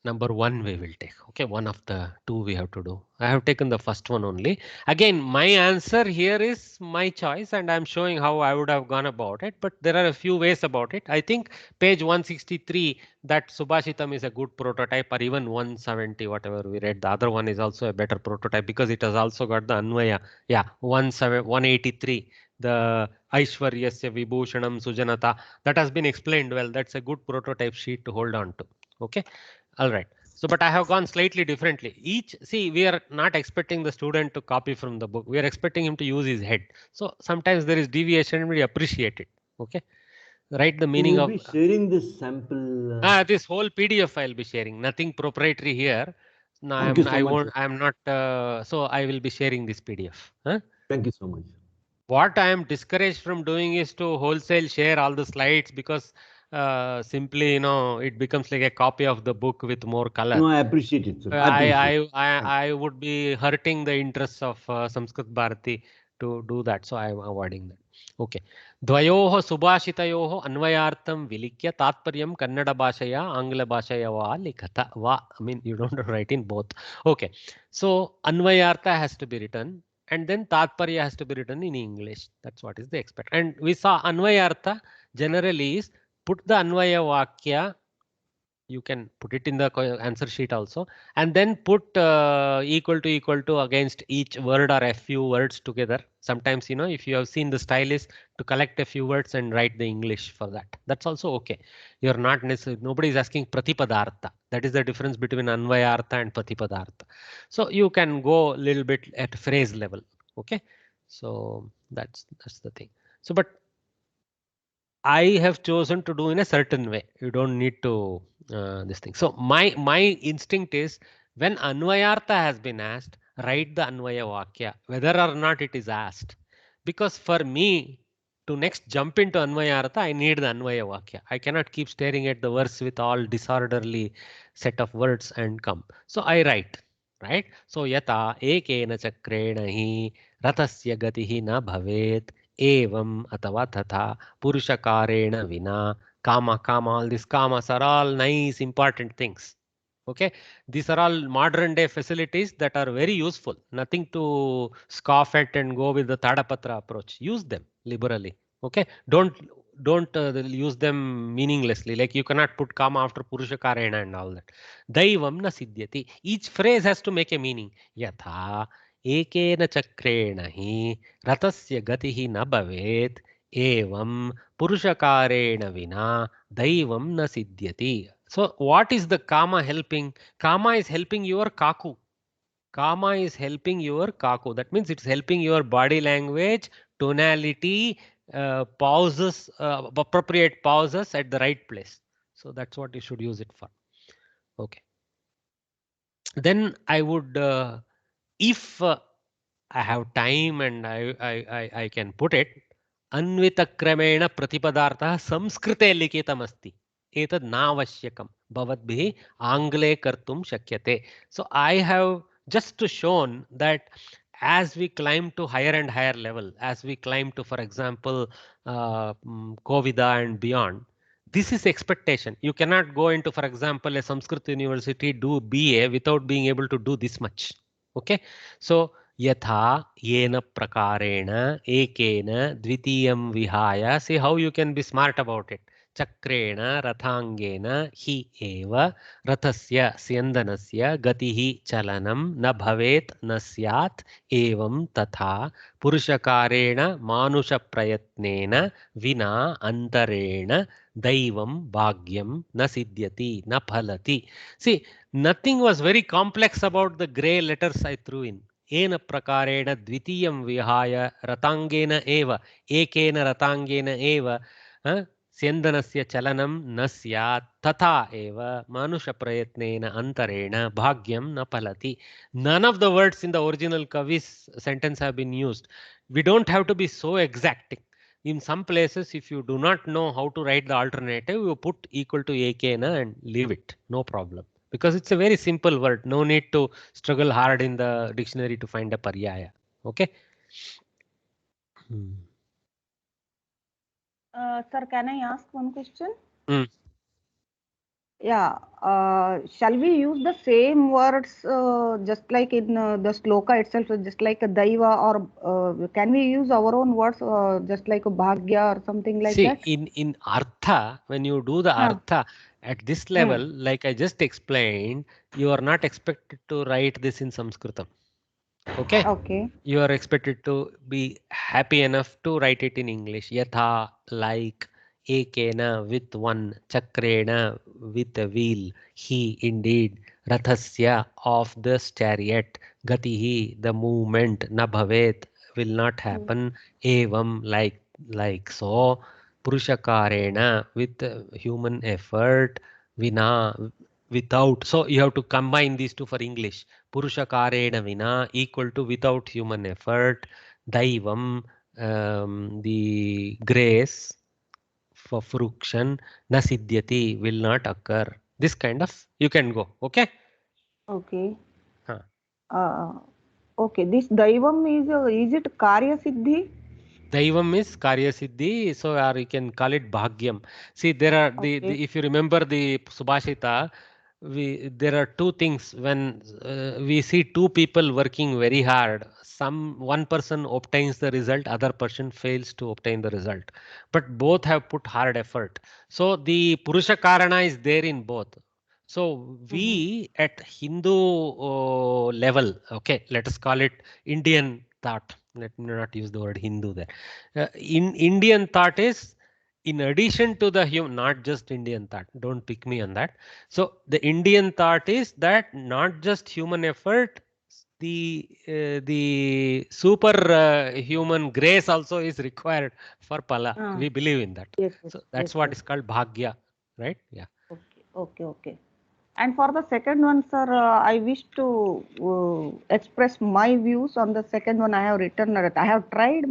Number 1 we will take. Okay, one of the 2 we have to do. I have taken the first one only. Again, my answer here is my choice, and I'm showing how I would have gone about it. But there are a few ways about it. I think page 163, that Subhashitam is a good prototype, or even 170, whatever we read. The other one is also a better prototype because it has also got the Anvaya. Yeah, 183. The Aishwaryasya Vibhushanam Sujanata, that has been explained well. That's a good prototype sheet to hold on to. Okay. All right. So, but I have gone slightly differently. We are not expecting the student to copy from the book. We are expecting him to use his head. So sometimes there is deviation and we appreciate it. Okay. Write the meaning of. Be sharing this sample. This whole PDF I'll be sharing. Nothing proprietary here. No, I'm not. So I will be sharing this PDF. Huh? Thank you so much. What I am discouraged from doing is to wholesale share all the slides, because simply, it becomes like a copy of the book with more color. No, I appreciate it, sir. I would be hurting the interests of Sanskrit Bharati to do that, so I am avoiding that. Okay. Dvayoho subhashitayoho anvayartam vilikya tatparyam kannada bhashaya angla bhashaya va likhata va. I mean, you don't write in both. Okay. So anvayartha has to be written, and then tatparya has to be written in English. That's what is the expect. And we saw anvayartha generally is put the anvaya vakya. You can put it in the answer sheet also, and then put equal to against each word or a few words together. Sometimes, if you have seen, the style is to collect a few words and write the English for that. That's also okay. You're not necessarily, nobody is asking pratipadartha. That is the difference between anvayartha and pratipadartha. So you can go a little bit at phrase level. Okay. So that's the thing. So, but I have chosen to do in a certain way. You don't need to this thing. So my instinct is, when Anvayartha has been asked, write the Anvaya Vakya, whether or not it is asked. Because for me, to next jump into Anvayartha, I need the Anvaya Vakya. I cannot keep staring at the verse with all disorderly set of words and come. So I write, right? So yata ekena chakrena hi ratasya gatihi na bhavet evam atava tatha purushakarena vina kama. All these kamas are all nice important things. Okay, these are all modern day facilities that are very useful. Nothing to scoff at and go with the Tadapatra approach. Use them liberally. Okay, don't use them meaninglessly. Like you cannot put kama after Purusha Karena and all that. Daivam na siddhyati. Each phrase has to make a meaning. Yatha ekena chakrena hi ratasya gatihi na bhavet evam purushakarena vina daivam na siddhyati. So what is the kama helping? Kama is helping your kaku. Kama is helping your kaku. That means it's helping your body language, tonality, pauses, appropriate pauses at the right place. So that's what you should use it for. Okay. Then I would, if I have time and I can put it, अन्वितक्रमेण प्रतिपदार्थः संस्कृते लिखितमस्ति एतद् नावश्यकं भवद्भिः आङ्ग्ले कर्तुं शक्यते. So I have just shown that as we climb to higher and higher level, as we climb to, for example, Covida and beyond, this is expectation. You cannot go into, for example, a Sanskrit university, do BA without being able to do this much. Okay, so यथा येन प्रकारेण एकेन द्वितीयं विहाय. See how you can be smart about it. चक्रेण रथाङ्गेन हि एव रथस्य स्यन्दनस्य गतिः चलनं न भवेत् न स्यात् एवं तथा पुरुषकारेण मानुषप्रयत्नेन विना अन्तरेण दैवं भाग्यं न सिद्ध्यति न फलति. See, nothing was very complex about the grey letters I threw in. येन प्रकारेण द्वितीयं विहाय रताङ्गेन एव एकेन रताङ्गेन एव स्यन्दनस्य चलनं न स्यात् तथा एव मानुषप्रयत्नेन अन्तरेण भाग्यं न फलति. None of the words in the original Kavi's sentence have been used. We don't have to be so exacting. In some places, if you do not know how to write the alternative, you put equal to ekena and leave it. No problem. Because it's a very simple word. No need to struggle hard in the dictionary to find a paryaya. Okay. Sir, can I ask one question? Mm. Yeah. Shall we use the same words just like in the sloka itself, just like a daiva, or can we use our own words just like a bhagya or something like that? See, in artha, when you do the artha at this level, like I just explained, you are not expected to write this in Sanskritam. Okay. Okay. You are expected to be happy enough to write it in English. Yatha, like, ekena, with one, chakrena, with a wheel, he, indeed, rathasya, of the chariot, gatihi, the movement, na bhavet, will not happen, evam, like so, purushakarena, with human effort, vina, without. So you have to combine these two for English. Purushakarena vina equal to without human effort. Daivam, the grace for fruction, na siddhyati, will not occur. This kind of, you can go. Okay. Okay. Okay. This daivam is it karya siddhi? Daivam is Karya Siddhi, so or you can call it Bhagyam. See, there are the if you remember the Subhashita, there are two things when we see two people working very hard. One person obtains the result, other person fails to obtain the result, but both have put hard effort. So the Purusha Karana is there in both. So we at Hindu level, okay, let us call it Indian thought. Let me not use the word Hindu there. In Indian thought is, in addition to the human, not just Indian thought. Don't pick me on that. So the Indian thought is that not just human effort, the super human grace also is required for pala. We believe in that. Yes, so that's what is called bhagya, right? Yeah. Okay. And for the second one, sir, I wish to express my views on the second one. I have written that I have tried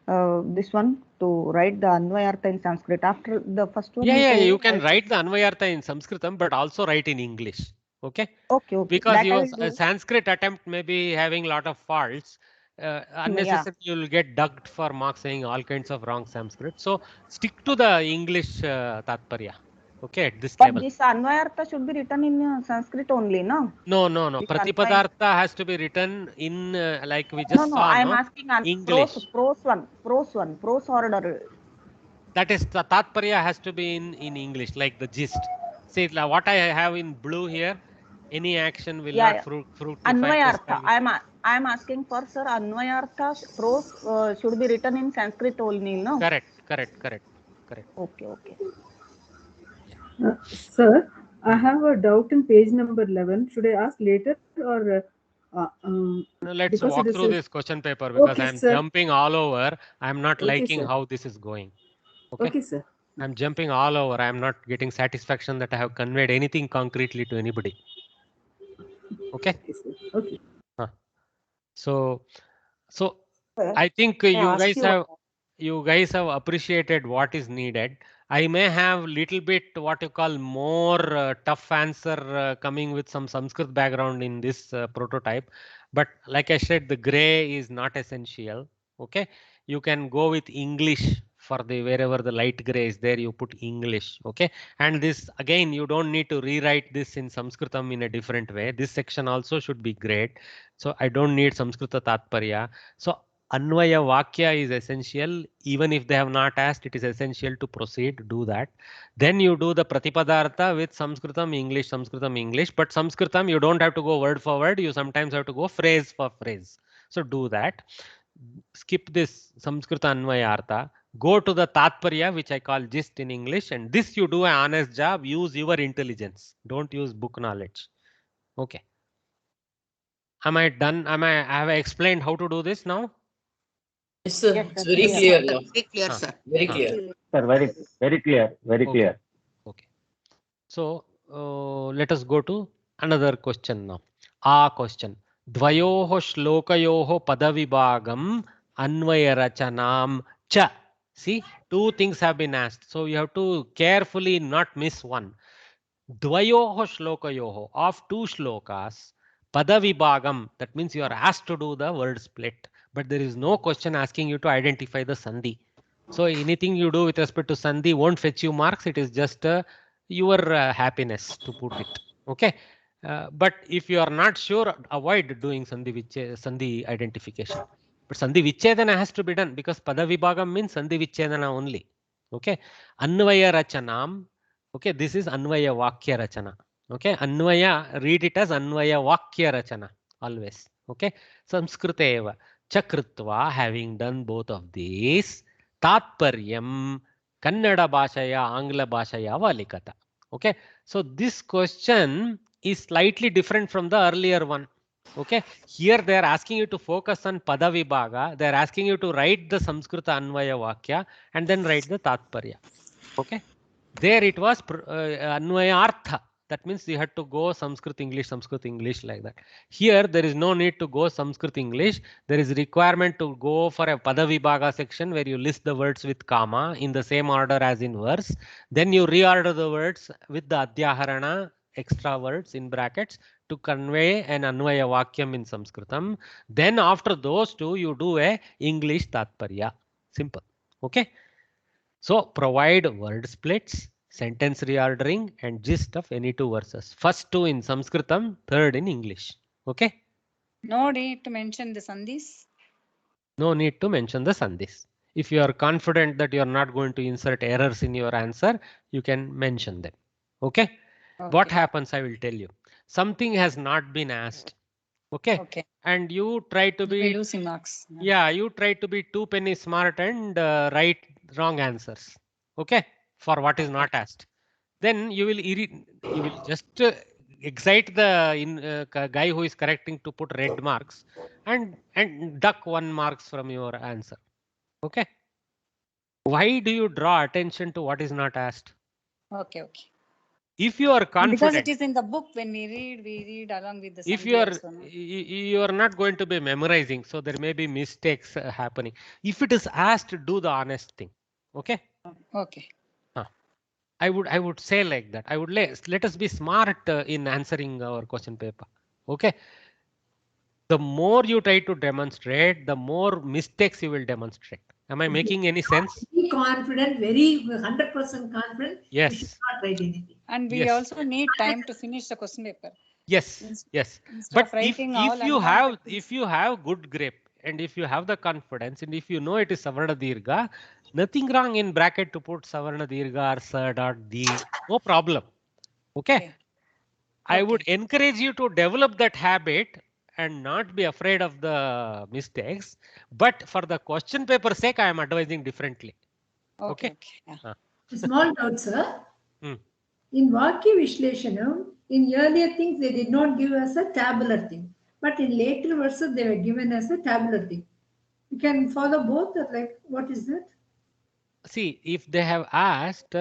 this one to write the Anvayartha in Sanskrit. After the first one, Yeah, you can write the Anvayartha in Sanskritam, but also write in English. Okay. Okay. Because that your I will do. Sanskrit attempt may be having a lot of faults. Unnecessarily, you will get ducked for marks saying all kinds of wrong Sanskrit. So stick to the English Tatparya. Okay, at this level. But this Anvayartha should be written in Sanskrit only, no? No. This Pratipadartha has to be written in like we just No, saw. I am asking English. prose order. That is the Tatparya has to be in English, like the gist. See, what I have in blue here, any action will not fructify. Anvayartha. I am asking for, sir, Anvayartha prose should be written in Sanskrit only, no? Correct. Okay. Sir, I have a doubt in page number 11. Should I ask later or? Let's walk through this question paper because I am jumping all over. I am not liking how this is going. Okay, sir. I am jumping all over. I am not getting satisfaction that I have conveyed anything concretely to anybody. Okay. Okay. So I think you guys have appreciated what is needed. I may have little bit what you call more tough answer coming with some Sanskrit background in this prototype, but like I said, the gray is not essential. Okay, you can go with English for the wherever the light gray is there, you put English. Okay, and this again, you don't need to rewrite this in Sanskritam in a different way. This section also should be great. So I don't need Samskrita Tatparya. So Anvaya Vakya is essential. Even if they have not asked, it is essential to proceed. Do that. Then you do the Pratipadartha with Samskritam, English. But Sanskritam, you don't have to go word for word. You sometimes have to go phrase for phrase. So do that. Skip this Samskrita Anvayartha. Go to the Tatparya, which I call gist in English. And this you do an honest job. Use your intelligence. Don't use book knowledge. Okay. Am I done? Have I explained how to do this now? Yes, sir. It's very clear now. Very clear, sir. Very clear. Sir, very clear. Very clear. Okay. So let us go to another question now. A question. Dvayoho shlokayoho padavibhagam anvayarachanam cha. See, two things have been asked. So you have to carefully not miss one. Dvayoho shlokayoho, of two shlokas, padavibhagam, that means you are asked to do the word split, but there is no question asking you to identify the sandhi. So anything you do with respect to sandhi won't fetch you marks. It is just your happiness to put it. Okay. But if you are not sure, avoid doing sandhi identification. But sandhi vichedana has to be done because padavibhagam means sandhi vichedana only. Okay. Anvaya rachanam. Okay, this is Anvaya Vakya Rachana. Okay, Anvaya, read it as Anvaya Vakya Rachana always. Okay, Samskriteva Chakritva, having done both of these, Tatparyam Kannada Bhashaya, Angla Bhashaya Valikata. Okay, so this question is slightly different from the earlier one. Okay, here they are asking you to focus on Padavibhaga. They are asking you to write the Samskrita Anvaya Vakya and then write the Tatparya. Okay. There it was Anvayartha. That means you had to go Sanskrit English like that. Here there is no need to go Sanskrit English. There is requirement to go for a Padavibhaga section where you list the words with comma in the same order as in verse. Then you reorder the words with the Adhyaharana extra words in brackets to convey an Anvaya Vakyam in Sanskritam. Then after those two you do a English Tatparya. Simple. Okay. So provide word splits, sentence reordering and gist of any two verses. First two in Sanskritam, third in English. Okay? No need to mention the sandhis? No need to mention the sandhis. If you are confident that you are not going to insert errors in your answer, you can mention them. Okay? What happens, I will tell you. Something has not been asked. Okay? And you try to be... losing marks. Yeah, you try to be two penny smart and write wrong answers. Okay, for what is not asked. Then you will just excite the guy who is correcting to put red marks and duck 1 marks from your answer. Okay. Why do you draw attention to what is not asked? Okay. If you are Because confident, it is in the book, when we read along with the if Sandhi you are also, no? you are not going to be memorizing, so there may be mistakes happening. If it is asked, do the honest thing. Okay. Okay. I would say like that. I would let us be smart in answering our question paper. Okay. The more you try to demonstrate, the more mistakes you will demonstrate. Am I making any sense? Be confident, very 100% confident. You should Yes. not write anything. And we Yes. also need time to finish the question paper. Yes. Yes. Instead But of writing all if you have good grip, and if you have the confidence, and if you know it is Savarna Dirgha, nothing wrong in bracket to put Savarna Dirgha or Sa dot D. No problem. Okay. I would encourage you to develop that habit and not be afraid of the mistakes. But for the question paper sake, I am advising differently. Okay. A small doubt, sir. Hmm. In Vakya Vishleshanam, in earlier things, they did not give us a tabular thing. But in later verses, they were given as a tabular thing. You can follow both, or like, what is that? See, if they have asked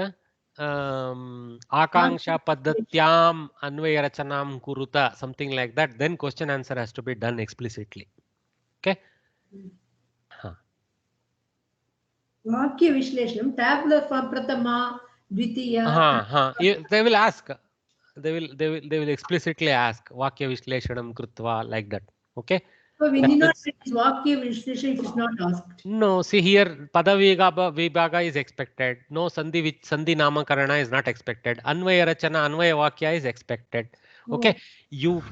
Akanksha Paddatyam Anvaya Rachanam Kuruta, something like that, then question answer has to be done explicitly. Okay. Vakya Vishleshanam, tabular for Pratama, Dvitiya. They will ask. They will explicitly ask Vakya Vishleshanam Krutva, like that. Okay. So we That need not means- write this Vakya Vishleshanam if it's not asked. No, see here, Pada Vibhaga is expected. No, Sandhi Namakarana is not expected. Anvaya Rachana, Anvaya Vakya is expected. Okay, you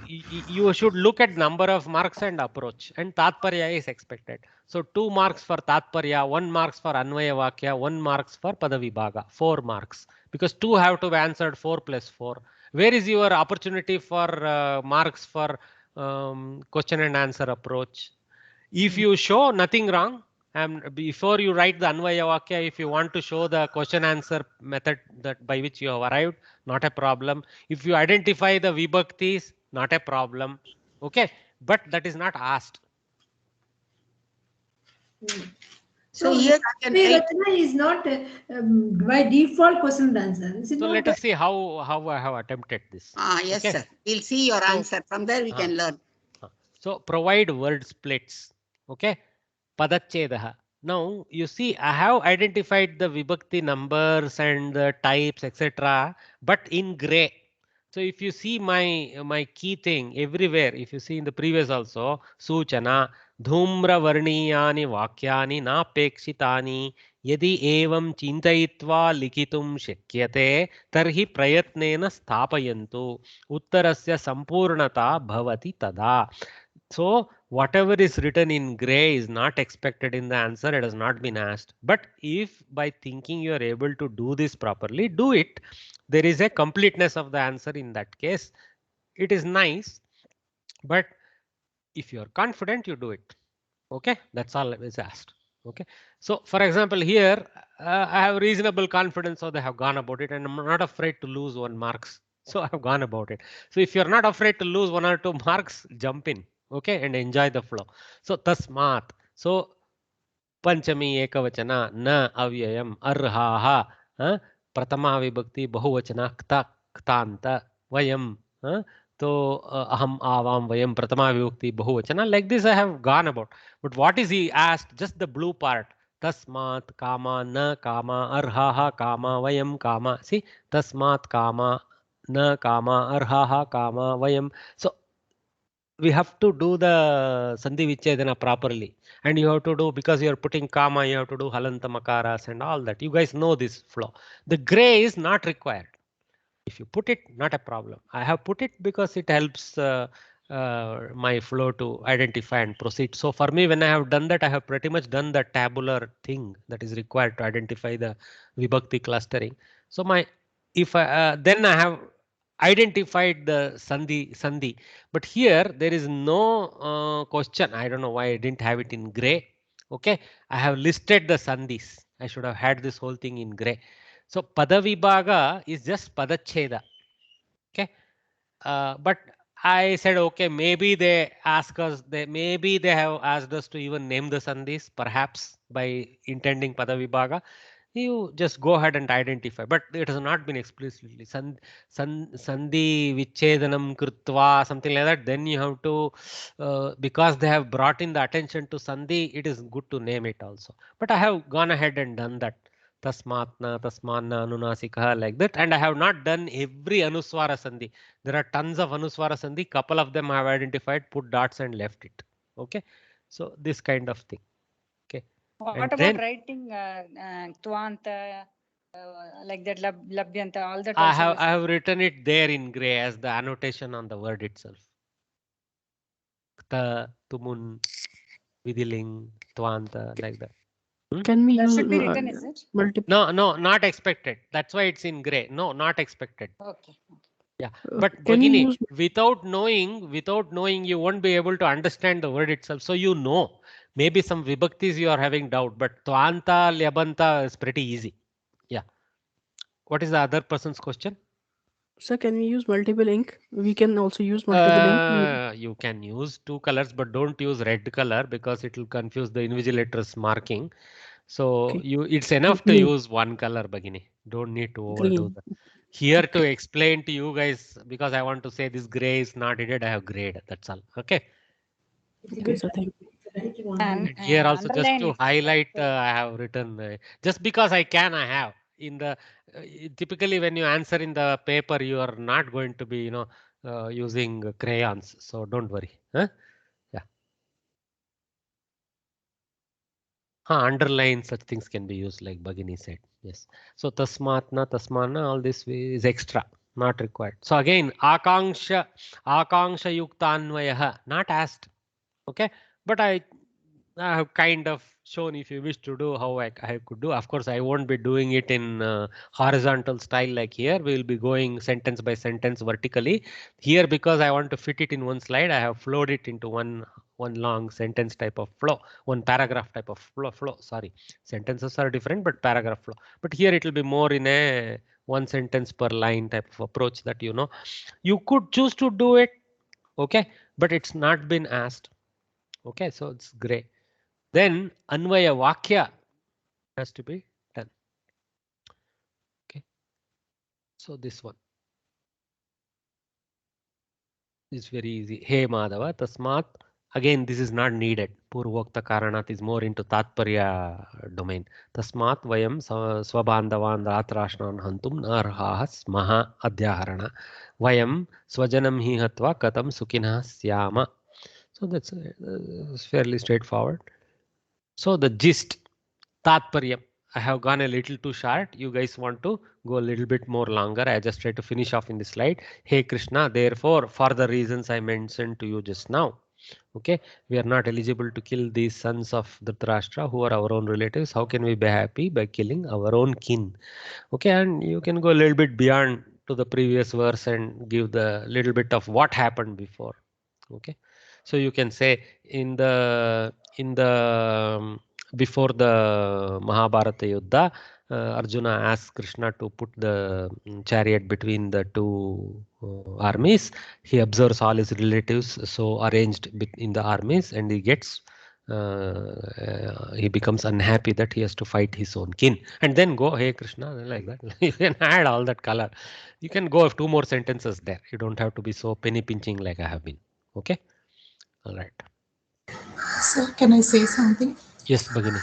should look at number of marks and approach, and Tatparya is expected. So 2 marks for Tatparya, 1 marks for Anvaya Vakya, 1 marks for Pada Vibhaga, 4 marks. Because 2 have to be answered 4 plus 4. Where is your opportunity for marks for question and answer approach? If you show nothing wrong, and before you write the Anvaya Vakya, if you want to show the question answer method that by which you have arrived, not a problem. If you identify the Vibhaktis, not a problem. Okay, but that is not asked. So here Rachana is not by default question and answer. Is it So not let us see how I have attempted this. Yes, Okay. sir. We'll see your answer. From there we can learn. So provide word splits. Okay. Padachedaha. Now you see, I have identified the Vibhakti numbers and the types, etc. But in gray. So if you see my key thing everywhere, if you see in the previous also, Suchana, Dhumra Varniyani Vakyani Napekshitani Yadi evam Chintayitva Likitum Shakyate Tarhi Prayatnena Sthapayantu Uttarasya Sampurnata Bhavati Tada. So whatever is written in gray is not expected in the answer. It has not been asked. But if by thinking you are able to do this properly, do it. There is a completeness of the answer in that case. It is nice. But if you are confident, you do it. Okay. That's all is asked. Okay. So for example, here I have reasonable confidence, so they have gone about it, and I'm not afraid to lose 1 marks. So I have gone about it. So if you're not afraid to lose 1 or 2 marks, jump in. Okay, and enjoy the flow. So tasmat. So Panchami ekavachana na avyayam arhaha pratama vibhakti bahuvachana kta ktanta vayam to aham avam vayam pratama vibhakti bahuvachana. Like this I have gone about. But what is he asked? Just the blue part. Tasmat kama na kama arhaha kama vayam kama. See, tasmat kama na kama arhaha kama vayam. So we have to do the Sandhi Vichedana properly. And you have to do, because you are putting comma, you have to do halanta makaras and all that. You guys know this flow. The gray is not required. If you put it, not a problem. I have put it because it helps my flow to identify and proceed. So for me, when I have done that, I have pretty much done the tabular thing that is required to identify the Vibhakti clustering. So then I have identified the Sandhi. But here there is no question. I don't know why I didn't have it in gray. Okay, I have listed the Sandhis. I should have had this whole thing in gray. So Padavibhaga is just Padacheda. Okay, but I said okay, maybe they ask us. Maybe they have asked us to even name the Sandhis, perhaps by intending Padavibhaga. you just go ahead and identify, but it has not been explicitly sandhi vichedanam krutva, something like that. Then you have to, because they have brought in the attention to sandhi, it is good to name it also. But I have gone ahead and done that. Tasmatna, tasmanna, anunasika, like that. And I have not done every anuswara sandhi. There are tons of anuswara sandhi. Couple of them I have identified, put dots and left it. Okay. So this kind of thing. Okay. What And about then writing Tvanta, like that, Labhyanta, all that I also? have written it there in gray as the annotation on the word itself. Kta, tumun, vidiling, twanta, like that. Can we That use should be written, is it? multiple? No, not expected. That's why it's in gray. No, not expected. Okay. Yeah, but Can we Bhagini, use without knowing, you won't be able to understand the word itself. So you know, maybe some vibhaktis you are having doubt, but twanta, lyabanta is pretty easy. Yeah. What is the other person's question? Sir, can we use multiple ink? We can also use multiple ink. You can use two colors, but don't use red color because it will confuse the invigilator's marking. So it's enough to Green. use one color, Bhagini. Don't need to overdo Green. that. Here to explain to you guys, because I want to say this gray is not needed, I have grayed. That's all. Okay. Okay, sir, thank you. And here also just to underline it. highlight, I have written just because I can, I have in the typically when you answer in the paper, you are not going to be, using crayons. So don't worry. Huh? Yeah. Underline such things can be used like Bhagini said. Yes. So tasmatna, tasmana, all this is extra, not required. So again, akanksha yukta not asked. Okay. But I have kind of shown, if you wish to do, how I could do. Of course, I won't be doing it in horizontal style like here. We will be going sentence by sentence vertically. Here, because I want to fit it in one slide, I have flowed it into one long sentence type of flow, one paragraph type of flow. Sorry, sentences are different, but paragraph flow. But here it will be more in a one sentence per line type of approach that you could choose to do it. Okay, but it's not been asked. Okay, so it's gray. Then Anvaya Vakya has to be done. Okay. So this one is very easy. Hey Madhava, Tasmat. Again, this is not needed. Purvokta Karanat is more into Tatparya domain. Tasmat Vayam Swabandhavan Ratrashnan Hantum Narhahas Maha Adhyaharana. Vayam Swajanam Hi Hatva Katam Sukhinah Syama. So that's fairly straightforward. So the gist, Tatparyam. I have gone a little too short. You guys want to go a little bit more longer. I just try to finish off in this slide. Hey Krishna, therefore, for the reasons I mentioned to you just now, okay, we are not eligible to kill these sons of Dhritarashtra who are our own relatives. How can we be happy by killing our own kin? Okay, and you can go a little bit beyond to the previous verse and give the little bit of what happened before. Okay, so you can say in the before the Mahabharata Yuddha, Arjuna asked Krishna to put the chariot between the two armies. He observes all his relatives so arranged in the armies, and he becomes unhappy that he has to fight his own kin, and then go, hey Krishna, like that. You can add all that color. You can go two more sentences there. You don't have to be so penny pinching like I have been. Okay. All right. So can I say something? Yes, Bhagini.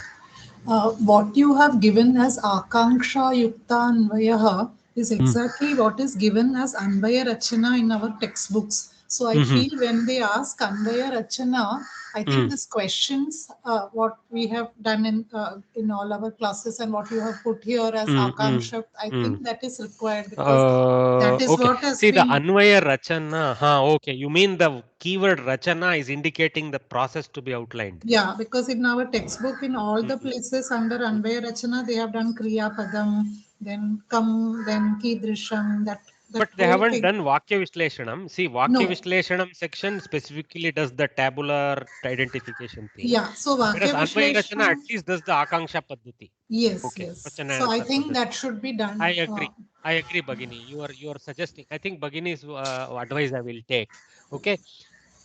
What you have given as Akanksha Yukta Anvayaha is exactly what is given as Anvaya Rachana in our textbooks. So I feel when they ask Anvaya Rachana, I think this questions what we have done in all our classes and what you have put here as Akanksha, I think that is required because that is Okay. what has See, the been. Anvaya Rachana. Okay. You mean the keyword Rachana is indicating the process to be outlined. Yeah, because in our textbook, in all the places under Anvaya Rachana, they have done Kriya Padam, then Kam, then Kidrisham, that But they whole haven't thing. done Vakya Vishleshanam. See, Vakya No. Vishleshanam section specifically does the tabular identification thing. Yeah, so Whereas Vakya Anvaya Rachana at Vishleshana. least does the Akanksha Paddhati. Yes, Okay. yes. Question and So I answer think Paddhati. that should be done. I agree. I agree, Bhagini. You are suggesting. I think Bhagini's advice I will take. Okay.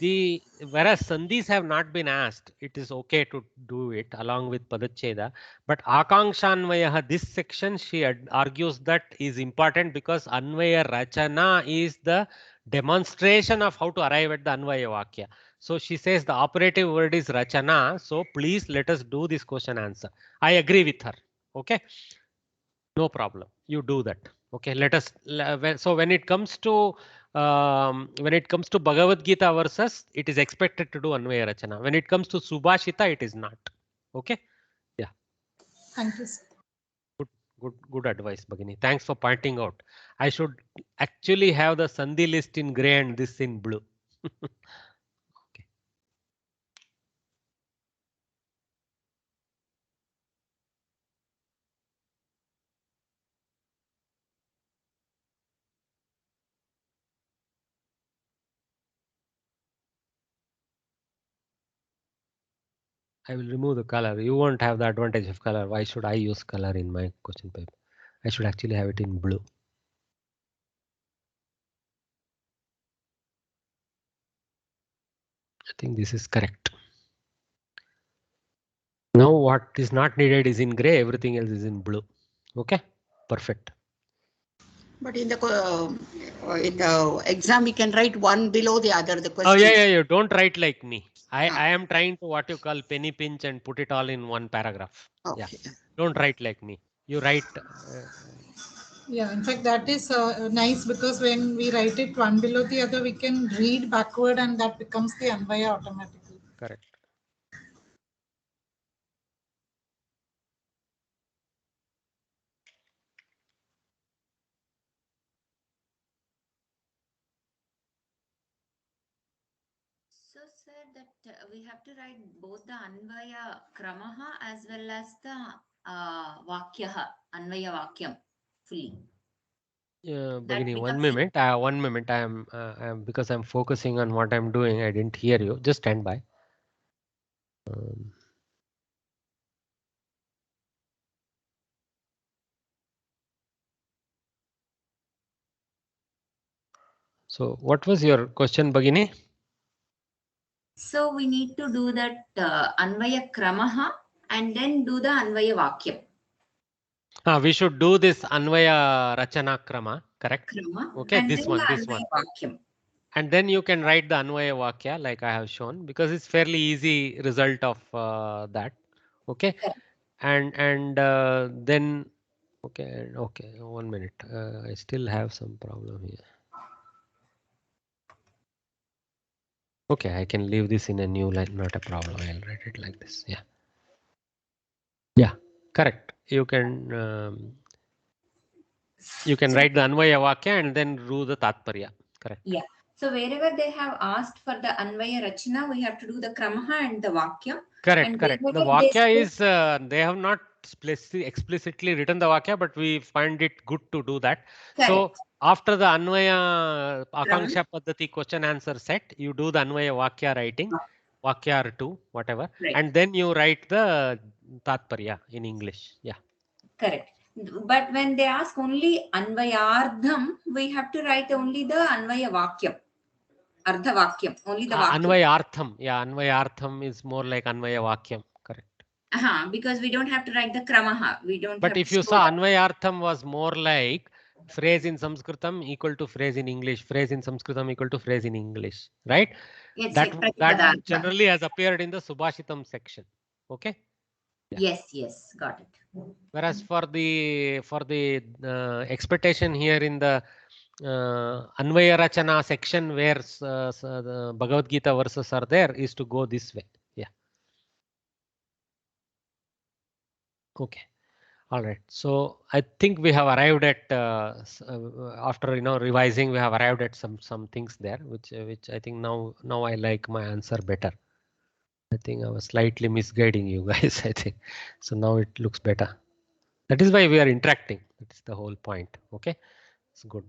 Whereas sandhis have not been asked, it is okay to do it along with padacheda. But akankshanvaya, this section she argues that is important because anvaya rachana is the demonstration of how to arrive at the anvaya vakya. So she says the operative word is rachana. So please let us do this question answer. I agree with her. Okay. No problem. You do that. Okay. Let us. So when it comes to Bhagavad Gita verses, it is expected to do Anvaya Rachana. When it comes to Subhashita, it is not. Okay. Yeah. Thank you, sir. Good advice, Bhagini. Thanks for pointing out. I should actually have the Sandhi list in grey and this in blue. Okay. I will remove the color. You won't have the advantage of color. Why should I use color in my question paper? I should actually have it in blue. I think this is correct. Now what is not needed is in gray, everything else is in blue. Okay, perfect. But in the exam, we can write one below the other. The question. Oh yeah. You don't write like me. I am trying to what you call penny pinch and put it all in one paragraph. Okay. Yeah. Don't write like me. You write. Yeah, in fact, that is nice because when we write it one below the other, we can read backward and that becomes the Anvaya automatically. Correct. So, sir, that we have to write both the Anvaya Kramaha as well as the Vakyaha, Anvaya Vakyam fully. Bhagini, 1 minute. 1 minute. I am because I'm focusing on what I'm doing. I didn't hear you. Just stand by. So, what was your question, Bhagini? So we need to do that Anvaya Kramaha and then do the Anvaya Vakyam. We should do this Anvaya Rachana Krama, correct? Krama, okay, and this then one. Vakyam. And then you can write the Anvaya Vakya like I have shown because it's fairly easy result of that. Okay. Correct. And then, okay, 1 minute. I still have some problem here. Okay, I can leave this in a new line, not a problem. I'll write it like this. Yeah. Yeah, correct. You can write the Anvaya Vakya and then do the Tatparya. Correct. Yeah. So wherever they have asked for the Anvaya Rachana, we have to do the Kramaha and the Vakyam. Correct. The Vakya is, they have not explicitly written the Vakya, but we find it good to do that. Correct. So after the Anvaya Akanksha Paddhati question answer set, you do the Anvaya Vakya writing, Vakya or 2, whatever, right. And then you write the Tatparya in English. Yeah. Correct. But when they ask only Anvayardham, we have to write only the Anvaya Vakyam. Ardha Vakyam, only the Vakyam. Anvayartham. Yeah, Anvayartham is more like Anvaya Vakyam. Correct. Because we don't have to write the Kramaha. We don't. But if you saw Anvayartham was more like phrase in Samskritam equal to phrase in English, phrase in Samskritam equal to phrase in English, right? It's that like generally has appeared in the Subhashitam section. Okay. Yeah. Yes, got it. Whereas for the expectation here in the Anvaya Rachana section where the Bhagavad Gita verses are there is to go this way. Yeah. Okay. All right. So I think we have arrived at after revising, we have arrived at some things there, which I think now I like my answer better. I think I was slightly misguiding you guys. I think so. Now it looks better. That is why we are interacting. That is the whole point. Okay, it's good.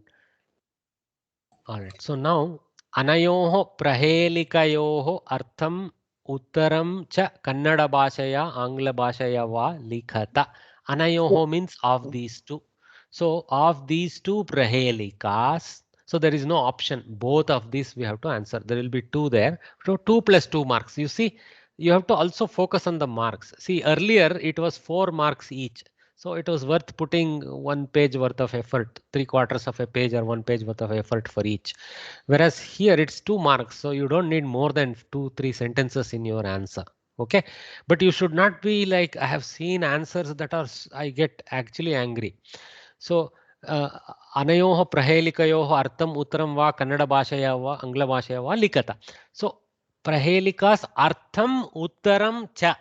All right. So now anayoho prahelikayoho artham uttaram cha kannada bhashaya angla bhashaya va likhata. Anayoho means of these two. So of these two prahelikas, So there is no option. Both of these we have to answer. There will be 2 there. So 2 plus 2 marks. You see, you have to also focus on the marks. See, earlier it was 4 marks each. So it was worth putting 1 page worth of effort, 3/4 of a page or 1 page worth of effort for each. Whereas here it's 2 marks. So you don't need more than 2-3 sentences in your answer. Okay. But you should not be like, I have seen answers that are, I get actually angry. So अनयोः प्रहेलिकयोः अर्थम् उत्तरं वा कन्नडभाषया वा आङ्ग्लभाषया वा लिखत. So prahelikas artham uttaram cha.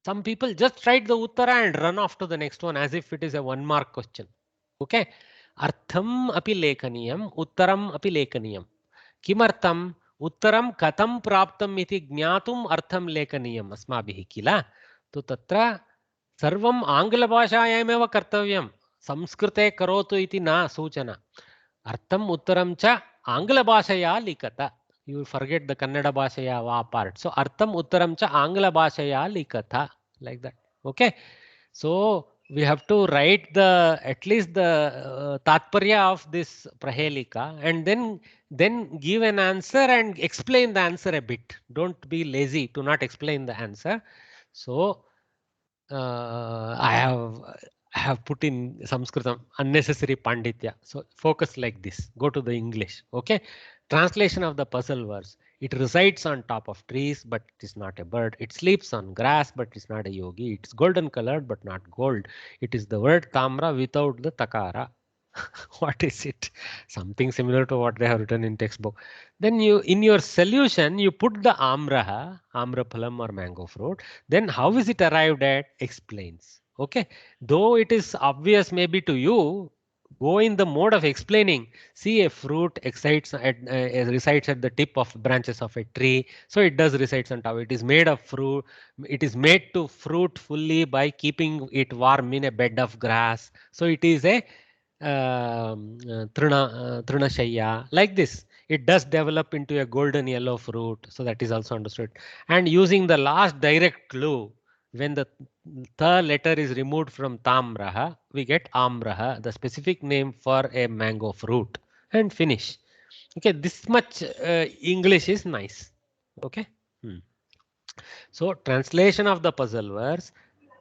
Some people just write the uttara and run off to the next one as if it is a 1 mark question. Okay. Artham api lekhaniyam, uttaram api lekhaniyam. Kimartham उत्तरं कथं प्राप्तम् इति ज्ञातुम् अर्थं लेखनीयम् अस्माभिः किल. तो तत्र सर्वम् आङ्ग्लभाषायामेव कर्तव्यं. संस्कृते करोतु इति न सूचना. अर्थम् उत्तरं च आङ्ग्लभाषया लिखत. You forget the Kannada bhashaya va part. So artham uttaram cha Angla bhashaya likatha, like that. Okay. So we have to write the at least the tatparya of this prahelika and then give an answer and explain the answer a bit. Don't be lazy to not explain the answer. So I have put in Samskritam unnecessary panditya. So focus like this. Go to the English. Okay. Translation of the puzzle words. It resides on top of trees, but it is not a bird. It sleeps on grass, but it is not a yogi. It's golden colored, but not gold. It is the word tamra without the takara. What is it? Something similar to what they have written in textbook. Then you, in your solution, you put the amraha, amraphalam or mango fruit. Then how is it arrived at? Explains. Okay. Though it is obvious maybe to you, go in the mode of explaining. See, a fruit resides at the tip of branches of a tree. So it does resides on top. It is made of fruit. It is made to fruit fully by keeping it warm in a bed of grass. So it is a trinashaya, like this. It does develop into a golden yellow fruit. So that is also understood. And using the last direct clue, when the letter is removed from tamraha, we get amraha, the specific name for a mango fruit, and finish. Okay, this much English is nice. Okay. So translation of the puzzle words,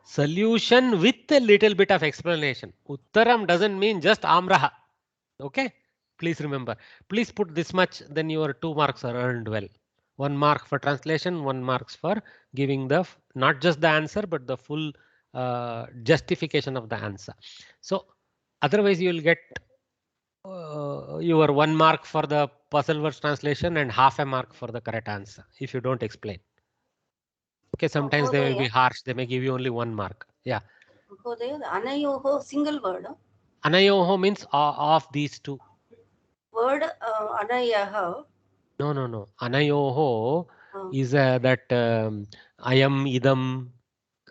solution with a little bit of explanation. Uttaram doesn't mean just amraha. Okay. Please remember. Please put this much, then your 2 marks are earned well. 1 mark for translation, 1 marks for giving the not just the answer but the full justification of the answer. So otherwise you will get your 1 mark for the puzzle words translation and half a mark for the correct answer if you don't explain. Okay, sometimes they may be harsh. They may give you only 1 mark. Yeah. Anayoho single word. Anayoho means of these 2. Word anayaha. No. Anayoho is that ayam idam,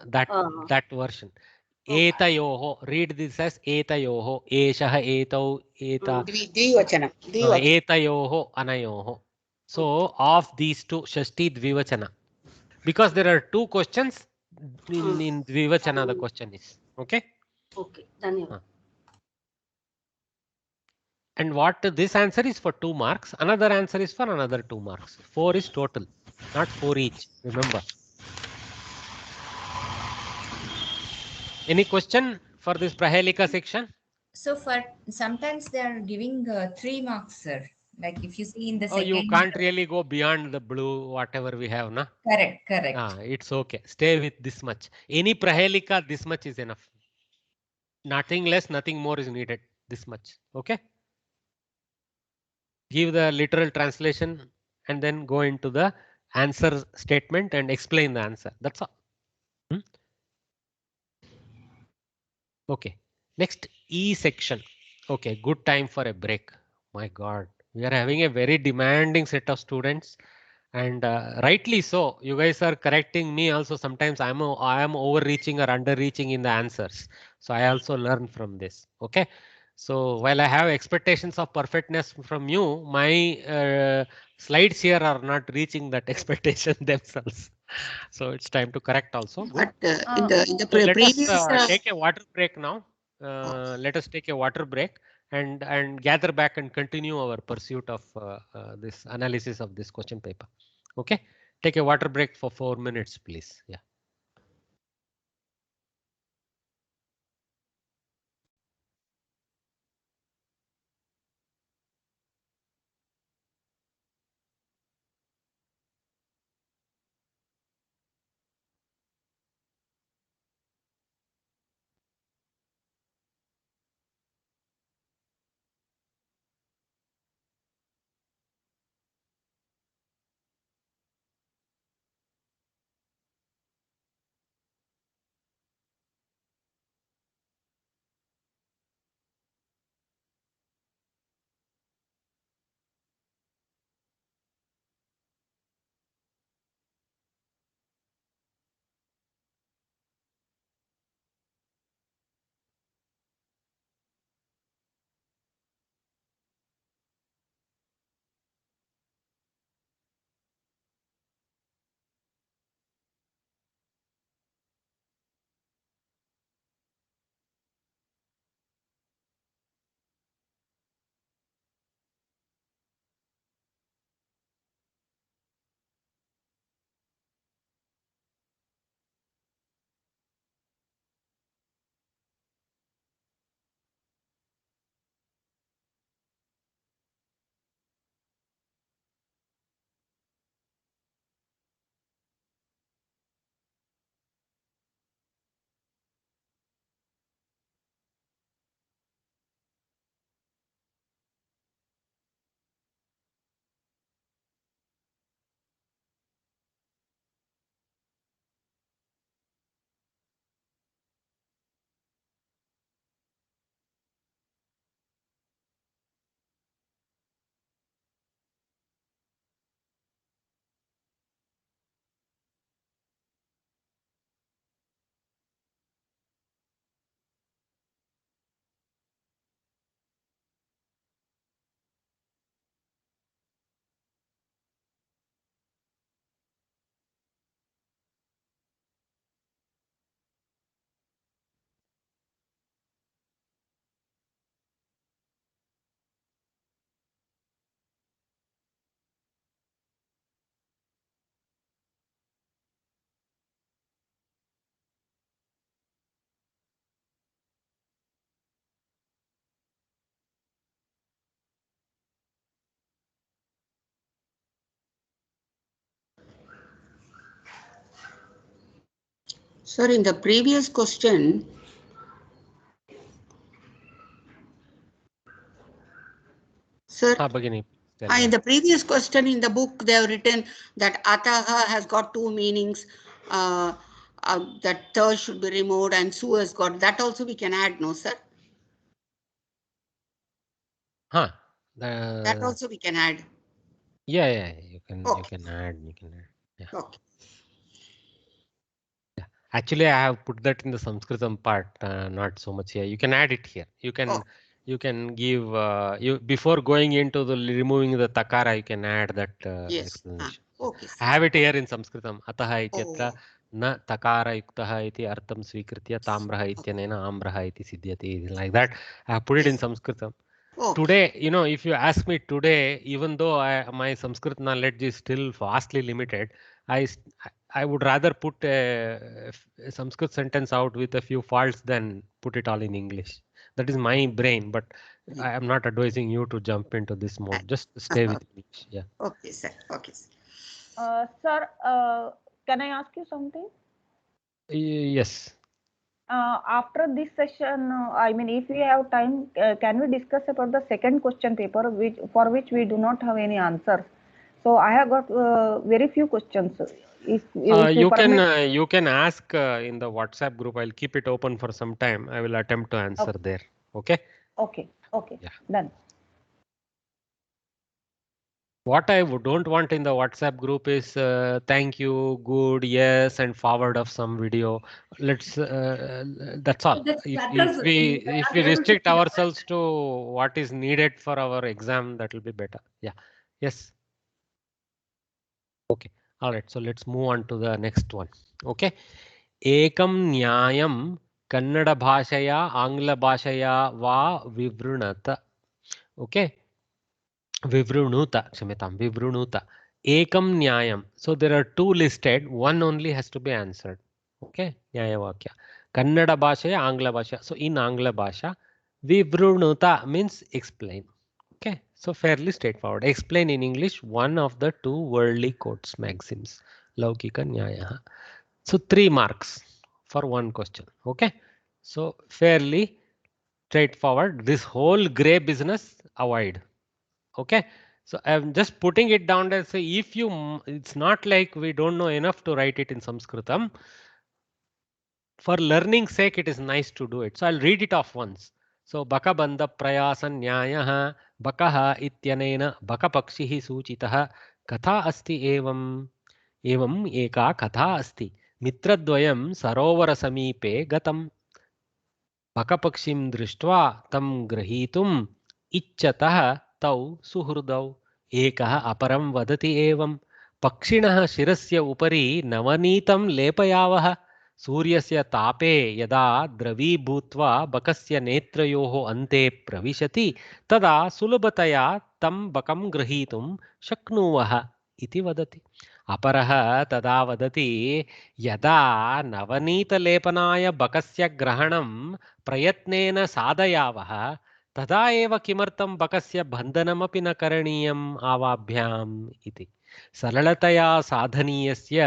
that version. Etayoho. Read this as etayoho. Eshaha etau eta. Dvivachana. Etayoho anayoho. So of these 2, Shashti Dvivachana. Because there are 2 questions in Dvivachana, the question is. Okay. Okay. Dhanyavad. And what this answer is for 2 marks. Another answer is for another 2 marks. 4 is total, not 4 each. Remember. Any question for this Prahelika section? So for sometimes they are giving 3 marks, sir. Like if you see in the second. You can't really go beyond the blue, whatever we have, na? Correct. It's okay. Stay with this much. Any Prahelika, this much is enough. Nothing less, nothing more is needed. This much. Okay. Give the literal translation and then go into the answer statement and explain the answer. That's all. Okay. Next, E section. Okay, good time for a break. My God, we are having a very demanding set of students, and rightly so. You guys are correcting me also. Sometimes I am overreaching or underreaching in the answers. So I also learn from this. Okay. So while I have expectations of perfectness from you, my slides here are not reaching that expectation themselves. So it's time to correct also. But in the So let previous us take a water break now. Let us take a water break, and gather back and continue our pursuit of this analysis of this question paper. Okay, take a water break for 4 minutes, please. Yeah. Sir, in the previous question, sir, in the previous question in the book, they have written that ataha has got two meanings. That ta should be removed and su has got. That also we can add, no, sir? That also we can add. Yeah, you can add. Yeah. Okay. Yeah. Actually, I have put that in the Sanskritam part, not so much here. You can add it here. You can give you before going into the removing the takara. You can add that explanation. Okay. I have it here in Sanskritam. Ataha ityatra na takara yuktaha iti artam svikritya tamraha ityanena amraha iti siddhyate. Like that. I have put it in Sanskritam. Today, if you ask me today, even though my Sanskrit knowledge is still vastly limited, I would rather put a Sanskrit sentence out with a few faults than put it all in English. That is my brain, but I am not advising you to jump into this mode. Just stay with English. Yeah. Okay, sir. Okay, sir. Sir, can I ask you something? Yes. After this session, I mean, if we have time, can we discuss about the second question paper, for which we do not have any answers? So I have got very few questions. If you can ask in the WhatsApp group. I'll keep it open for some time. I will attempt to answer there. Okay. Okay. Yeah. Done. What I don't want in the WhatsApp group is thank you, good, yes, and forward of some video. Let's. That's all. If we restrict ourselves to what is needed for our exam, that will be better. Yeah. Yes. Okay. All right. So let's move on to the next one. Okay. Ekam nyayam Kannada bhashaya, Angla bhashaya va vivrunata. Okay. Vivrunuta, Kshamitam, Vivrunuta. Ekam Nyayam. So there are two listed, one only has to be answered. Okay, Nyaya Vakya. Kannada Bhashaya, Angla Bhasha. So in Angla Bhasha, Vivrunuta means explain. Okay, so fairly straightforward. Explain in English one of the two worldly quotes maxims. Laukika Nyaya. So 3 marks for one question. Okay, so fairly straightforward. This whole grey business avoid. Okay, so I'm just putting it down as say if you, it's not like we don't know enough to write it in Sanskritam. For learning sake, it is nice to do it. So I'll read it off once. So baka banda prayasan nyayaha bakaha ityanena baka pakshihi suchitaha katha asti evam eka katha asti mitradvayam sarovara samipe gatam बकपक्षिं दृष्ट्वा तं ग्रहीतुम् इच्छतः तौ सुहृदौ एकः अपरं वदति एवं पक्षिणः शिरस्य उपरि नवनीतं लेपयावः सूर्यस्य तापे यदा द्रवीभूत्वा बकस्य नेत्रयोः अन्ते प्रविशति तदा सुलभतया तं बकं ग्रहीतुं शक्नुवः इति वदति अपरः तदा वदति यदा नवनीतलेपनाय बकस्य ग्रहणं प्रयत्नेन साधयावः तदा एव किमर्थं बकस्य बन्धनमपि न करणीयम् आवाभ्याम् इति सरलतया साधनीयस्य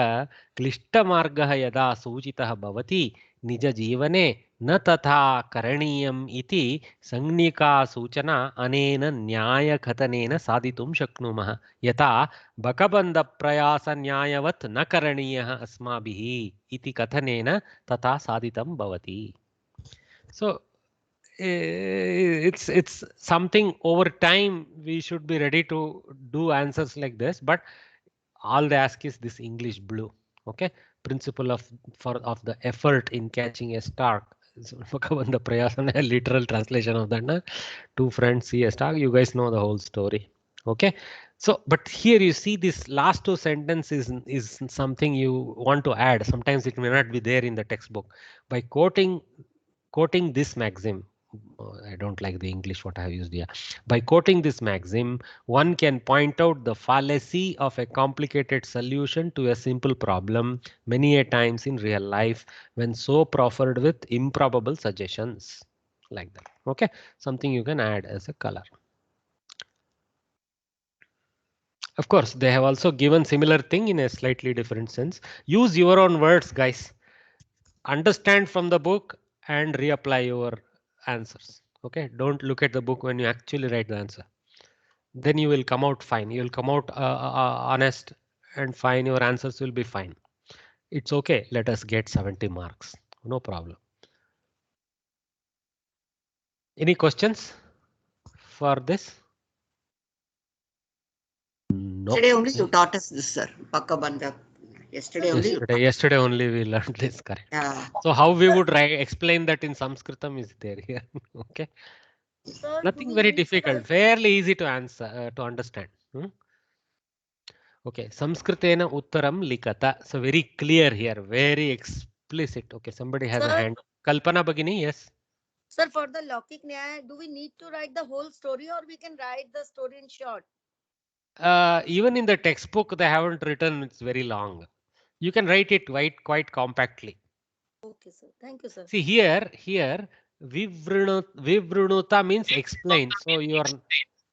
क्लिष्टमार्गः यदा सूचितः भवति निजजीवने न तथा करणीयम् इति संज्ञिका सूचना अनेन न्यायकथनेन साधितुं शक्नुमः यथा बकबन्धप्रयासन्यायवत् न करणीयः अस्माभिः इति कथनेन तथा साधितं भवति. So it's something over time we should be ready to do answers like this, but all they ask is this English blue. Okay, principle of the effort in catching a stork. The prayasana, a literal translation of that. Na? Two friends see a stork. You guys know the whole story. Okay, so but here you see this last two sentences is something you want to add. Sometimes it may not be there in the textbook. By quoting this maxim, I don't like the English what I have used here. By quoting this maxim, one can point out the fallacy of a complicated solution to a simple problem many a times in real life when so proffered with improbable suggestions. Like that. Okay, something you can add as a color. Of course, they have also given similar thing in a slightly different sense. Use your own words, guys. Understand from the book and reapply your answers. Okay, don't look at the book when you actually write the answer. Then you will come out fine. You will come out honest and fine. Your answers will be fine. It's okay. Let us get 70 marks. No problem. Any questions for this? No. Yesterday only you taught us this, sir. Pakabandha. Yesterday only we learned this, correct. Yeah. So how we would explain that in Sanskritam is there here. Okay. Sir, Nothing very difficult. Fairly easy to answer, to understand. Okay. Samskritena uttaram likata. So very clear here. Very explicit. Okay. Somebody has a hand. Kalpana Bagini, yes. Sir, for the Laukik Nyaya, do we need to write the whole story or we can write the story in short? Even in the textbook, they haven't written it's very long. You can write it quite compactly. Okay, sir. Thank you, sir. See here, Vivrunuta means explain. So you are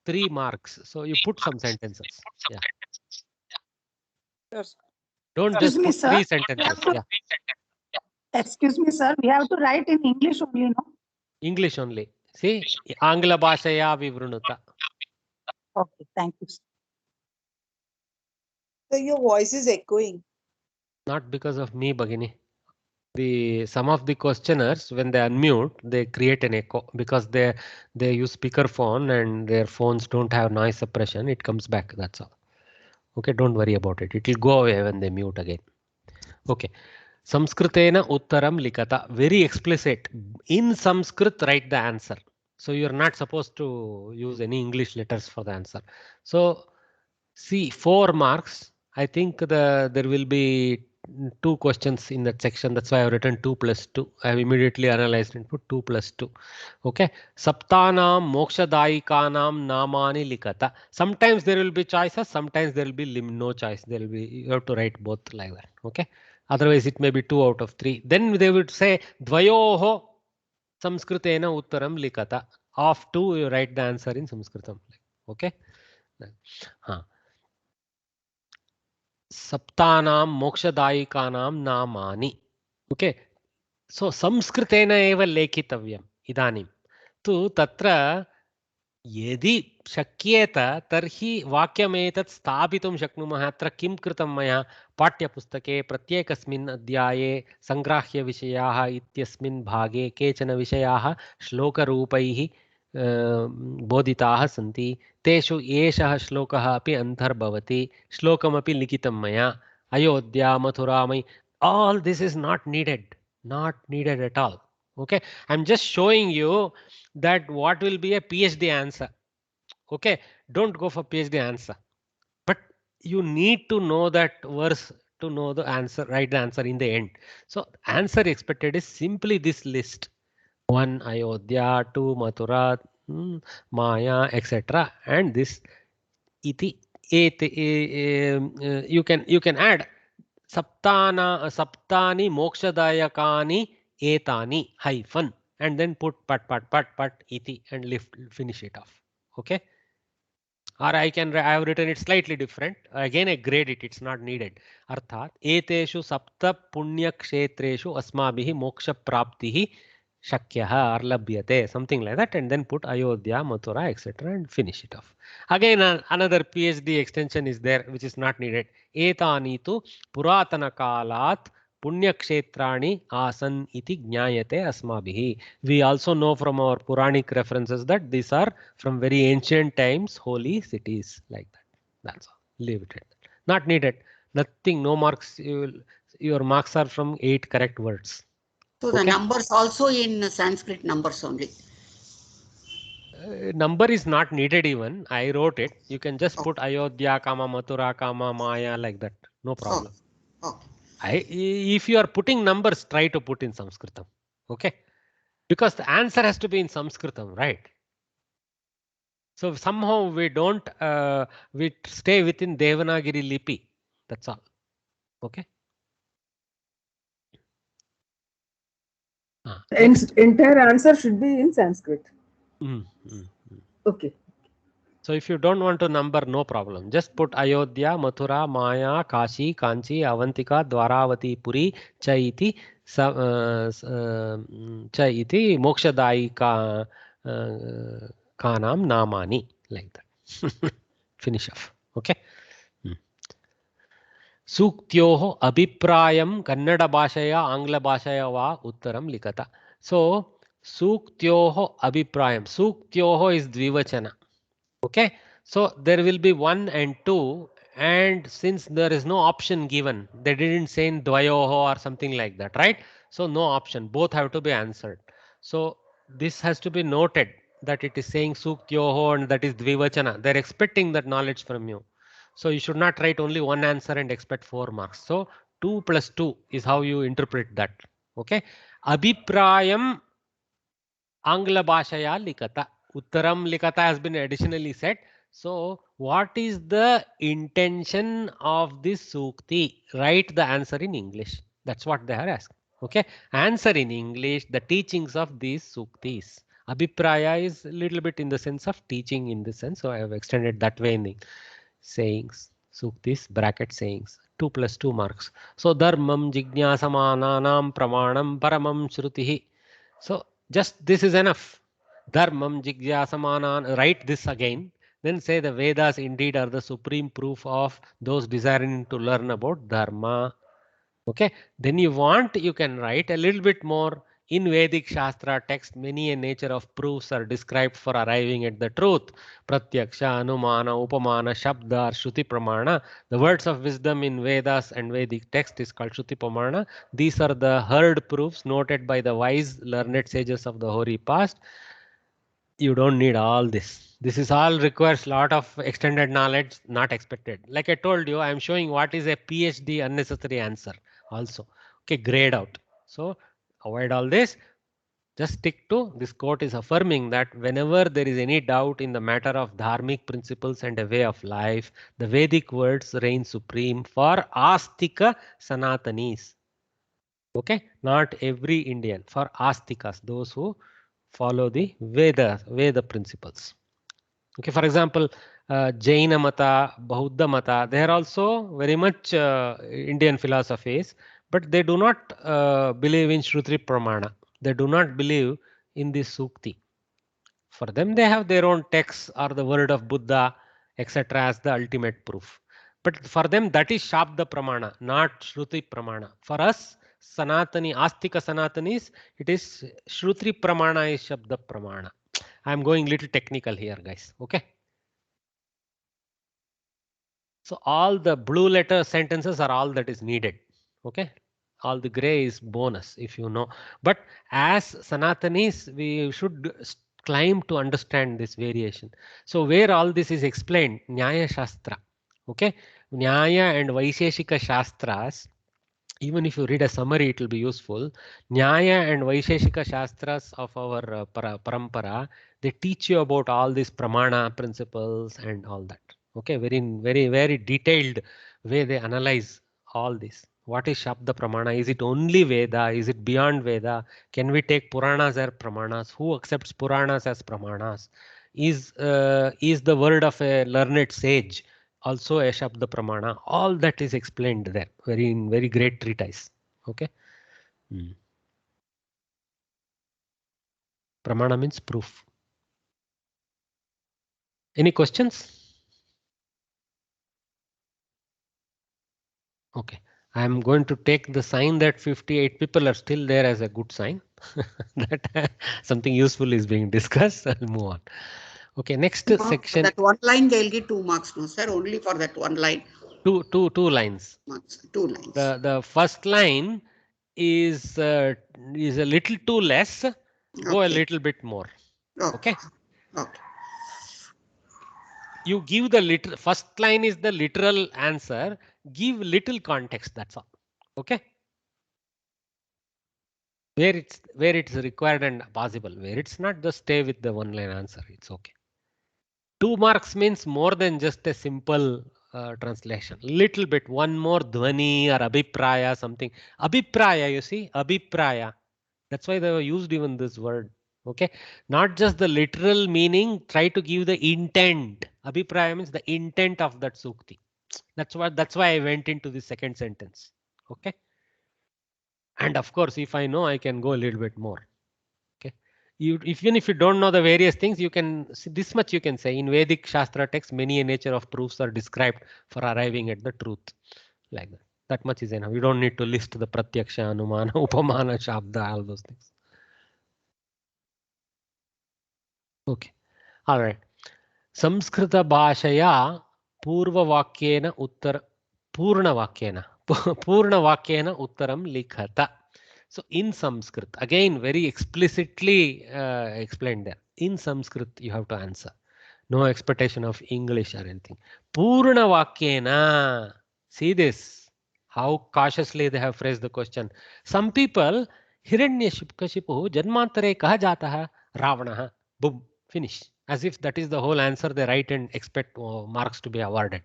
3 marks. So you put some sentences. Yeah. Yes. Don't just put 3 sentences. Yeah. Excuse me, sir. We have to write in English only, no? English only. See, Angla Bhashaya Vivrunuta. Okay, thank you. So your voice is echoing. Not because of me, Bagini. Some of the questioners, when they unmute, they create an echo because they use speakerphone and their phones don't have noise suppression. It comes back. That's all. Okay, don't worry about it. It will go away when they mute again. Okay. Samskritena uttaram likata. Very explicit. In Sanskrit, write the answer. So you're not supposed to use any English letters for the answer. So see, 4 marks. I think there will be two questions in that section. That's why I've written 2 plus 2. I have immediately analyzed and put 2 plus 2. Okay. Saptanam mokshadayikanam namani likata. Sometimes there will be choices. Sometimes there will be no choice. There will be, you have to write both like that. Okay. Otherwise it may be 2 out of 3. Then they would say dvayoho samskritena uttaram likata. Of 2 you write the answer in Sanskritam. Okay. Saptanam mokshadayikanam namani. Okay. So Samskritena eva lekitavyam idanim. Tu tatra यदि शक्येत तर्हि वाक्यमेतत् स्थापितुं शक्नुमः. अत्र किं कृतं मया पाठ्यपुस्तके प्रत्येकस्मिन् अध्याये सङ्ग्राह्यविषयाः इत्यस्मिन् भागे केचन विषयाः श्लोकरूपैः बोधिताः सन्ति. तेषु एषः श्लोकः अपि अन्तर्भवति. श्लोकमपि लिखितं मया. अयोध्या मथुरा मयि. All this is not needed at all. Okay, I'm just showing you that what will be a PhD answer. Okay, don't go for PhD answer, but you need to know that verse to know the answer, write the answer in the end. So answer expected is simply this list: 1 Ayodhya, 2 Mathura, Maya, etc. and this iti. You can add saptani mokshadayakani etani hyphen and then put pat iti and finish it off. Okay. Or I have written it slightly different. Again I grade it. It's not needed. Arthat eteshu sapta punya kshetreshu asmabhihi moksha praptihi shakyah or labhyate, something like that, and then put Ayodhya, Mathura, etc. and finish it off. Again another PhD extension is there which is not needed. Etani tu puratana kalat punyakshetrani asan iti jnayate asmabhihi. We also know from our Puranic references that these are from very ancient times holy cities, like that. That's all. Leave it at that. Not needed. Nothing, no marks. Your marks are from 8 correct words. So the numbers also in Sanskrit numbers only. Number is not needed even. I wrote it. You can just put Ayodhya, Kama, Mathura, Kama, Maya, like that. No problem. If you are putting numbers, try to put in Sanskritam. Okay? Because the answer has to be in Sanskritam, right? So somehow we don't, we stay within Devanagari Lipi. That's all. Okay? Entire answer should be in Sanskrit. Okay. So if you don't want to number, no problem. Just put Ayodhya, Mathura, Maya, Kashi, Kanchi, Avantika, Dwaravati, Puri, Chaiti, Chaiti, Mokshadai Kanam Namani, like that. Finish off. Okay. Suktyoho abhiprayam Kannada bhashaya Angla bhashaya va uttaram likata. So Suktyoho abhiprayam. Suktyoho is dvivachana. Okay, so there will be 1 and 2, and since there is no option given, they didn't say in dvayoho or something like that, right? So no option, both have to be answered. So this has to be noted that it is saying suktyoho and that is dvivachana. They're expecting that knowledge from you. So you should not write only one answer and expect 4 marks. So 2 plus 2 is how you interpret that. Okay, abhiprayam Angla bhashaya likata. Uttaram likata has been additionally said. So what is the intention of this sukti? Write the answer in English. That's what they are asking. Okay. Answer in English, the teachings of these suktis. Abhipraya is a little bit in the sense of teaching in the sense. So I have extended that way in the sayings. Suktis bracket sayings. 2 plus 2 marks. So dharmam jignasamananam pramanam paramam shrutihi. So just this is enough. Dharmam jigyasamanan. Write this again. Then say the Vedas indeed are the supreme proof of those desiring to learn about Dharma. Okay. Then you want, you can write a little bit more. In Vedic Shastra text, many a nature of proofs are described for arriving at the truth. Pratyaksha, Anumana, Upamana, Shabda, Shruti Pramana. The words of wisdom in Vedas and Vedic text is called Shruti Pramana. These are the heard proofs noted by the wise, learned sages of the hoary past. You don't need all this. This is all requires a lot of extended knowledge, not expected. Like I told you, I am showing what is a PhD unnecessary answer. also. Okay, grayed out. So avoid all this. Just stick to this quote is affirming that whenever there is any doubt in the matter of dharmic principles and a way of life, the Vedic words reign supreme for Astika Sanatanis. Okay, not every Indian, for Astikas, those who follow the Veda principles. Okay, for example, Jaina Mata, Bauddha Mata, they are also very much Indian philosophies, but they do not believe in Shruti Pramana. They do not believe in this Sukti. For them, they have their own texts or the word of Buddha, etc., as the ultimate proof. But for them, that is Shabda Pramana, not Shruti Pramana. For us, Sanatani, Astika Sanatanis, it is Shruti Pramana is Shabda Pramana. I am going little technical here, guys. Okay. So all the blue letter sentences are all that is needed. Okay. All the gray is bonus if you know. But as Sanatanis, we should climb to understand this variation. So where all this is explained, Nyaya Shastra. Okay. Nyaya and Vaisheshika Shastras. Even if you read a summary, it will be useful. Nyaya and Vaisheshika Shastras of our parampara, they teach you about all these pramana principles and all that. Okay, very detailed way they analyze all this. What is Shabda Pramana? Is it only Veda? Is it beyond Veda? Can we take Puranas as Pramanas? Who accepts Puranas as Pramanas? Is the word of a learned sage also a Shabda Pramana? All that is explained there. Very great treatise. Okay. Pramana means proof. Any questions? Okay. I am going to take the sign that 58 people are still there as a good sign that something useful is being discussed. I'll move on. Okay, next section. That one line they'll get 2 marks, no sir, only for that one line. Two lines. Marks, 2 lines. The first line is a little too less. Go a little bit more. Okay. Okay. You give the first line is the literal answer. Give little context. That's all. Okay. Where it's required and possible. Where it's not, just stay with the one line answer. It's okay. 2 marks means more than just a simple translation. Little bit, one more dhvani or abhipraya, something. Abhipraya, you see, abhipraya. That's why they were used even this word. Okay, not just the literal meaning. Try to give the intent. Abhipraya means the intent of that sukti. That's why I went into the second sentence. Okay. And of course, if I know, I can go a little bit more. Okay. Even if you don't know the various things, you can this much you can say in Vedic Shastra text, many a nature of proofs are described for arriving at the truth. Like that. That much is enough. You don't need to list the pratyaksha, anumana, upamana, shabda, all those things. Okay. All right. Samskrita bhashaya purvavakyena purnavakyena uttaram likhata. So in Sanskrit, again very explicitly explained there. In Sanskrit you have to answer. No expectation of English or anything. Purnavakyena. See this. How cautiously they have phrased the question. Some people, Hiranyakashipu janmantare kaha jata hai Ravana. Boom. Finish. As if that is the whole answer they write and expect marks to be awarded.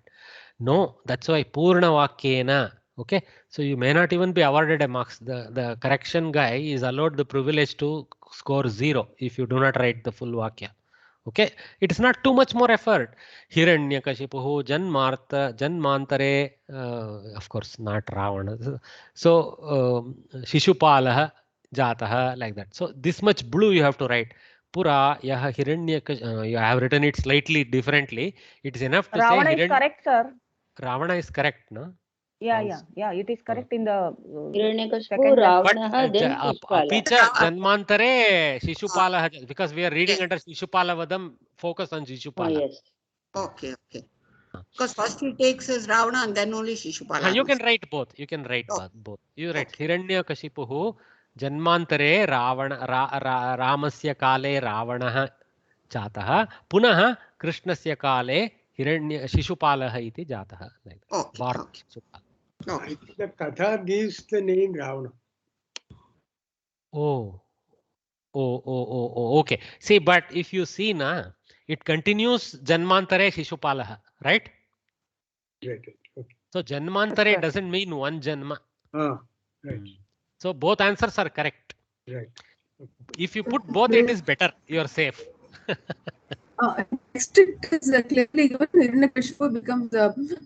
No, that's why Purna Vakyena. Okay, so you may not even be awarded a marks. The correction guy is allowed the privilege to score 0 if you do not write the full Vakya. Okay, it's not too much more effort. Hiranyakashipu janmantare, of course, not Ravana. So Shishupalaha jataha, like that. So this much blue you have to write. Pura yaha Hiranyakash. You have written it slightly differently. It is enough to Ravana say is correct, sir. Ravana is correct, no? Yeah, it is correct in the Hiranyakashipu, Ravana, then Shishupala. Apicha janmantare Shishupala, because we are reading under Shishupala Vadam, focus on Shishupala. Yes. Okay. Because first he takes his Ravana and then only Shishupala. You can write both. You can write both. You write Hiranyakashipu janmantare Ramasya kale Ravana jataha punaha Krishnasya kale Shishupalaha iti jataha. Like that. No. The Katha gives the name Ravana. Oh. Okay. See, but if you see na, it continues Janmantare Shishupalaha, right? Right. Okay. So Janmantare doesn't mean one Janma. Right. So both answers are correct. Right. If you put both, it is better. You are safe. Next it is clearly given Hiranyakashipu becomes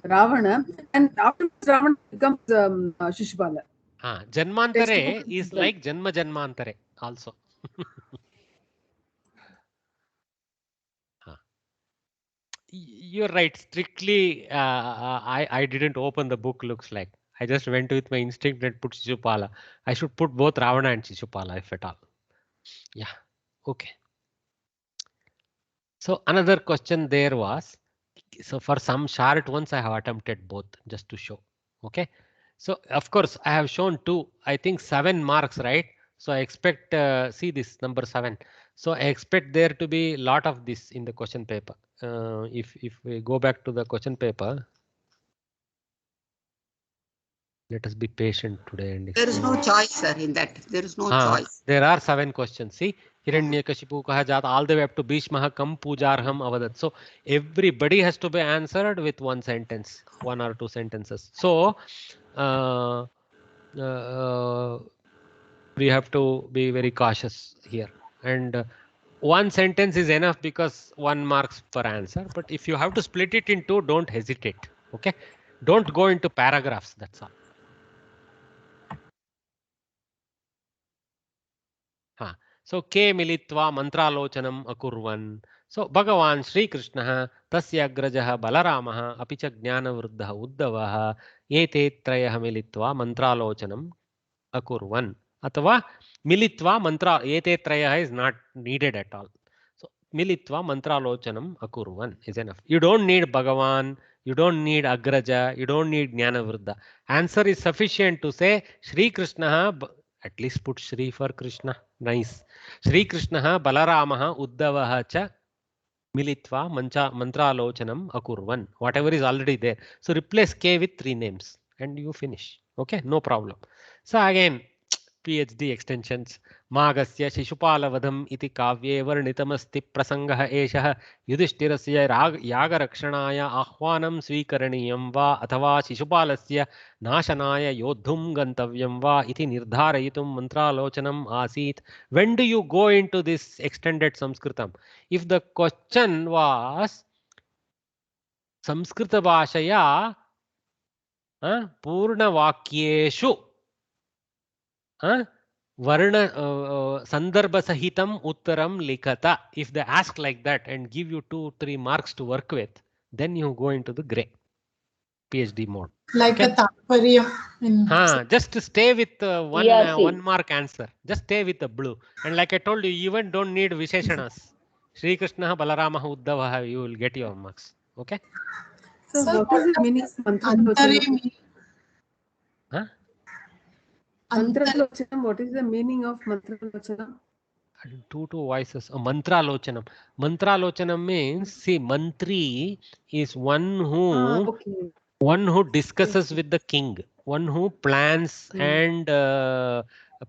Ravana, and after Ravana becomes Shishupala. Janmantare is like Janma Janmantare also. You're right. Strictly, I didn't open the book. Looks like I just went with my instinct and put Shishupala. I should put both Ravana and Shishupala if at all. Yeah. Okay. So another question there was. So for some short ones, I have attempted both just to show. Okay. So of course I have shown two. I think 7 marks, right? So I expect see this number 7. So I expect there to be a lot of this in the question paper. If we go back to the question paper, let us be patient today. And there is no choice, sir, in that. There is no choice. There are 7 questions. See, Hiranyakashipu kaha jata all the way up to Bhishmaha kam pujarham avadat. So everybody has to be answered with one sentence, 1 or 2 sentences. So we have to be very cautious here. And one sentence is enough because 1 marks per answer. But if you have to split it in 2, don't hesitate. Okay, don't go into paragraphs. That's all. So ke militva mantralochanam akurvan. So Bhagavan Sri Krishna tasya agrajah Balaramaha api cha jnanavruddhah Uddavah ete trayah militva mantralochanam akurvan. Athava militva mantra ete trayah is not needed at all. So militva mantralochanam akurvan is enough. You don't need Bhagavan, you don't need Agraja, you don't need Jnanavruddha. Answer is sufficient to say Sri Krishna, at least put Sri for Krishna. Nice. Sri Krishna Balaramaha Uddavaha cha militva mantralochanam akurvan. Whatever is already there. So replace K with 3 names and you finish. Okay, no problem. So again, PhD extensions. Magasya Shishupala iti kavye varnitamasti prasangah eshah yudhishthirasya yagarakshanaya ahvanam swikaraniyam va athava Shishupalasya nashanaya yodhum gantavyam va iti nirdharayitum mantralochanam asit. When do you go into this extended Samskritam? If the question was Samskrita bhashaya Purna Vakyeshu Varna Sandarbha Sahitam Uttaram Likata. If they ask like that and give you 2-3 marks to work with, then you go into the gray PhD mode. Like okay? a Tatparya. Just stay with 1 mark answer. Just stay with the blue. And like I told you, even don't need Visheshanas. Sri Krishna Balarama Uddhava, you will get your marks. Okay? So what is the meaning of Mantralochanam? Mantralochanam, what is the meaning of Mantralochanam? 2 voices. Mantralochanam. Mantralochanam means, see, mantri is one who discusses with the king, one who plans and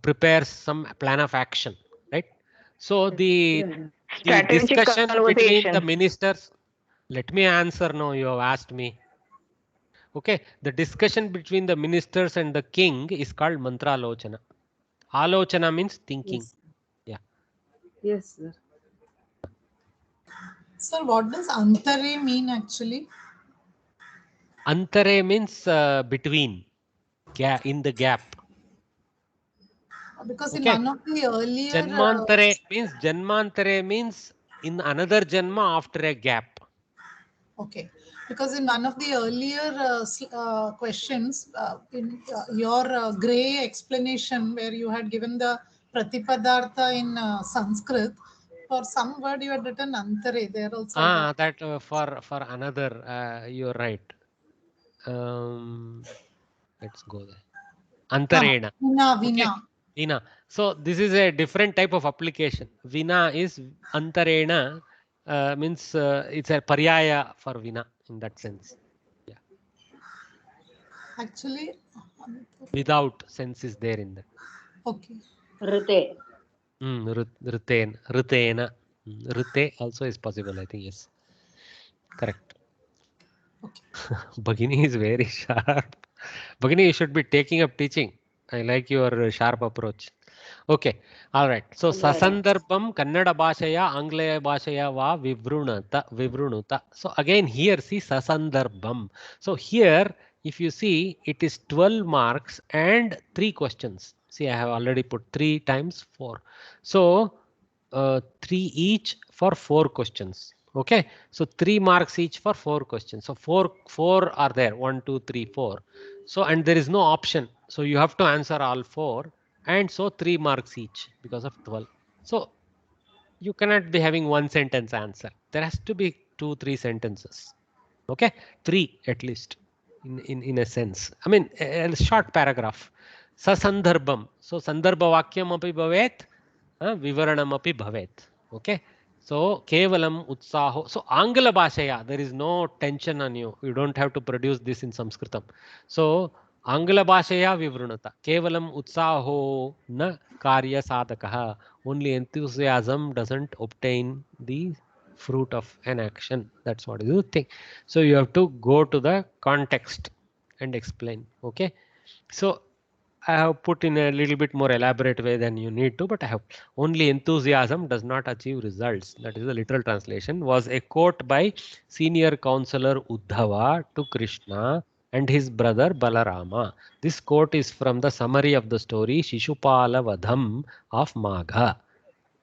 prepares some plan of action, right? So the discussion between the ministers. Let me answer. No, you have asked me. Okay, the discussion between the ministers and the king is called mantralochana. Alochana means thinking. Yes, sir. Sir, what does antare mean actually? Antare means between, in the gap. Because in one of the earlier... Janmantare means in another Janma after a gap. Okay. Because in one of the earlier questions, in your grey explanation where you had given the Pratipadartha in Sanskrit, for some word you had written Antare there also. That for another, you're right. Let's go there. Antarena. Vina. Okay. Vina. So this is a different type of application. Vina is Antarena, means it's a paryaya for Vina in that sense. Yeah. Actually, without sense is there in that. okay. Rite. Ritena. Rite also is possible, I think. Yes. Correct. Bhagini is very sharp. Bhagini, you should be taking up teaching. I like your sharp approach. Okay. All right. So, sasandarbam kannada bhashaya anglaya bhashaya va vivrunuta. So, again here see sasandarbam. So, here if you see it is 12 marks and 3 questions. See, I have already put 3 times 4. So, 3 each for 4 questions. Okay. So, 3 marks each for 4 questions. So, 4 are there. 1, 2, 3, 4. So, and there is no option. So, you have to answer all 4. And so 3 marks each because of 12. So you cannot be having one sentence answer. There has to be 2, 3 sentences. Okay, 3 at least in a sense. I mean a short paragraph. Sasandarbam. So sandarbha vakyam api bhavet, vivaranam api bhavet. Okay. So kevalam utsaho. So Angla bhashaya, there is no tension on you. You don't have to produce this in Sanskritam. So Angla bhashaya vivrunata. Kevalam utsaho na karya sadakaha. Only enthusiasm doesn't obtain the fruit of an action. That's what you think. So you have to go to the context and explain. Okay. So I have put in a little bit more elaborate way than you need to, but I have only enthusiasm does not achieve results. That is the literal translation. Was a quote by senior counselor Uddhava to Krishna and his brother Balarama. This quote is from the summary of the story Shishupala Vadham of Magha.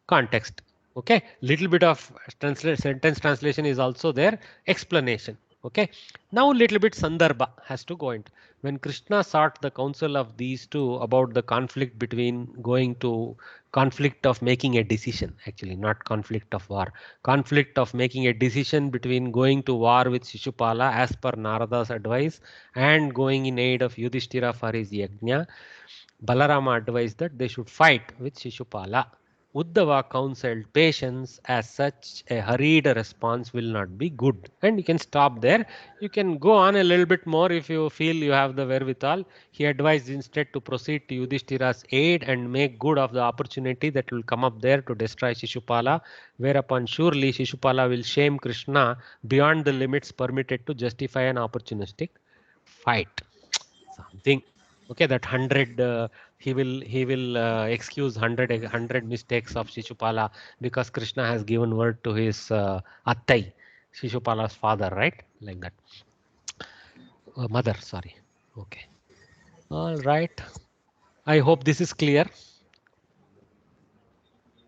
Context. Okay, little bit of sentence translation is also there. Explanation. Okay, now little bit sandarbha has to go into. When Krishna sought the counsel of these two about the conflict between going to conflict of making a decision, actually not conflict of war, conflict of making a decision between going to war with Shishupala as per Narada's advice and going in aid of Yudhishthira for his yajna, Balarama advised that they should fight with Shishupala. Uddhava counseled patience, as such a hurried response will not be good. And you can stop there. You can go on a little bit more if you feel you have the wherewithal. He advised instead to proceed to Yudhishthira's aid and make good of the opportunity that will come up there to destroy Shishupala, whereupon surely Shishupala will shame Krishna beyond the limits permitted to justify an opportunistic fight. Something. Okay, that 100 he will excuse 100 mistakes of Shishupala because Krishna has given word to his Attai, Shishupala's father, right? Like that. Mother, sorry. Okay. All right. I hope this is clear.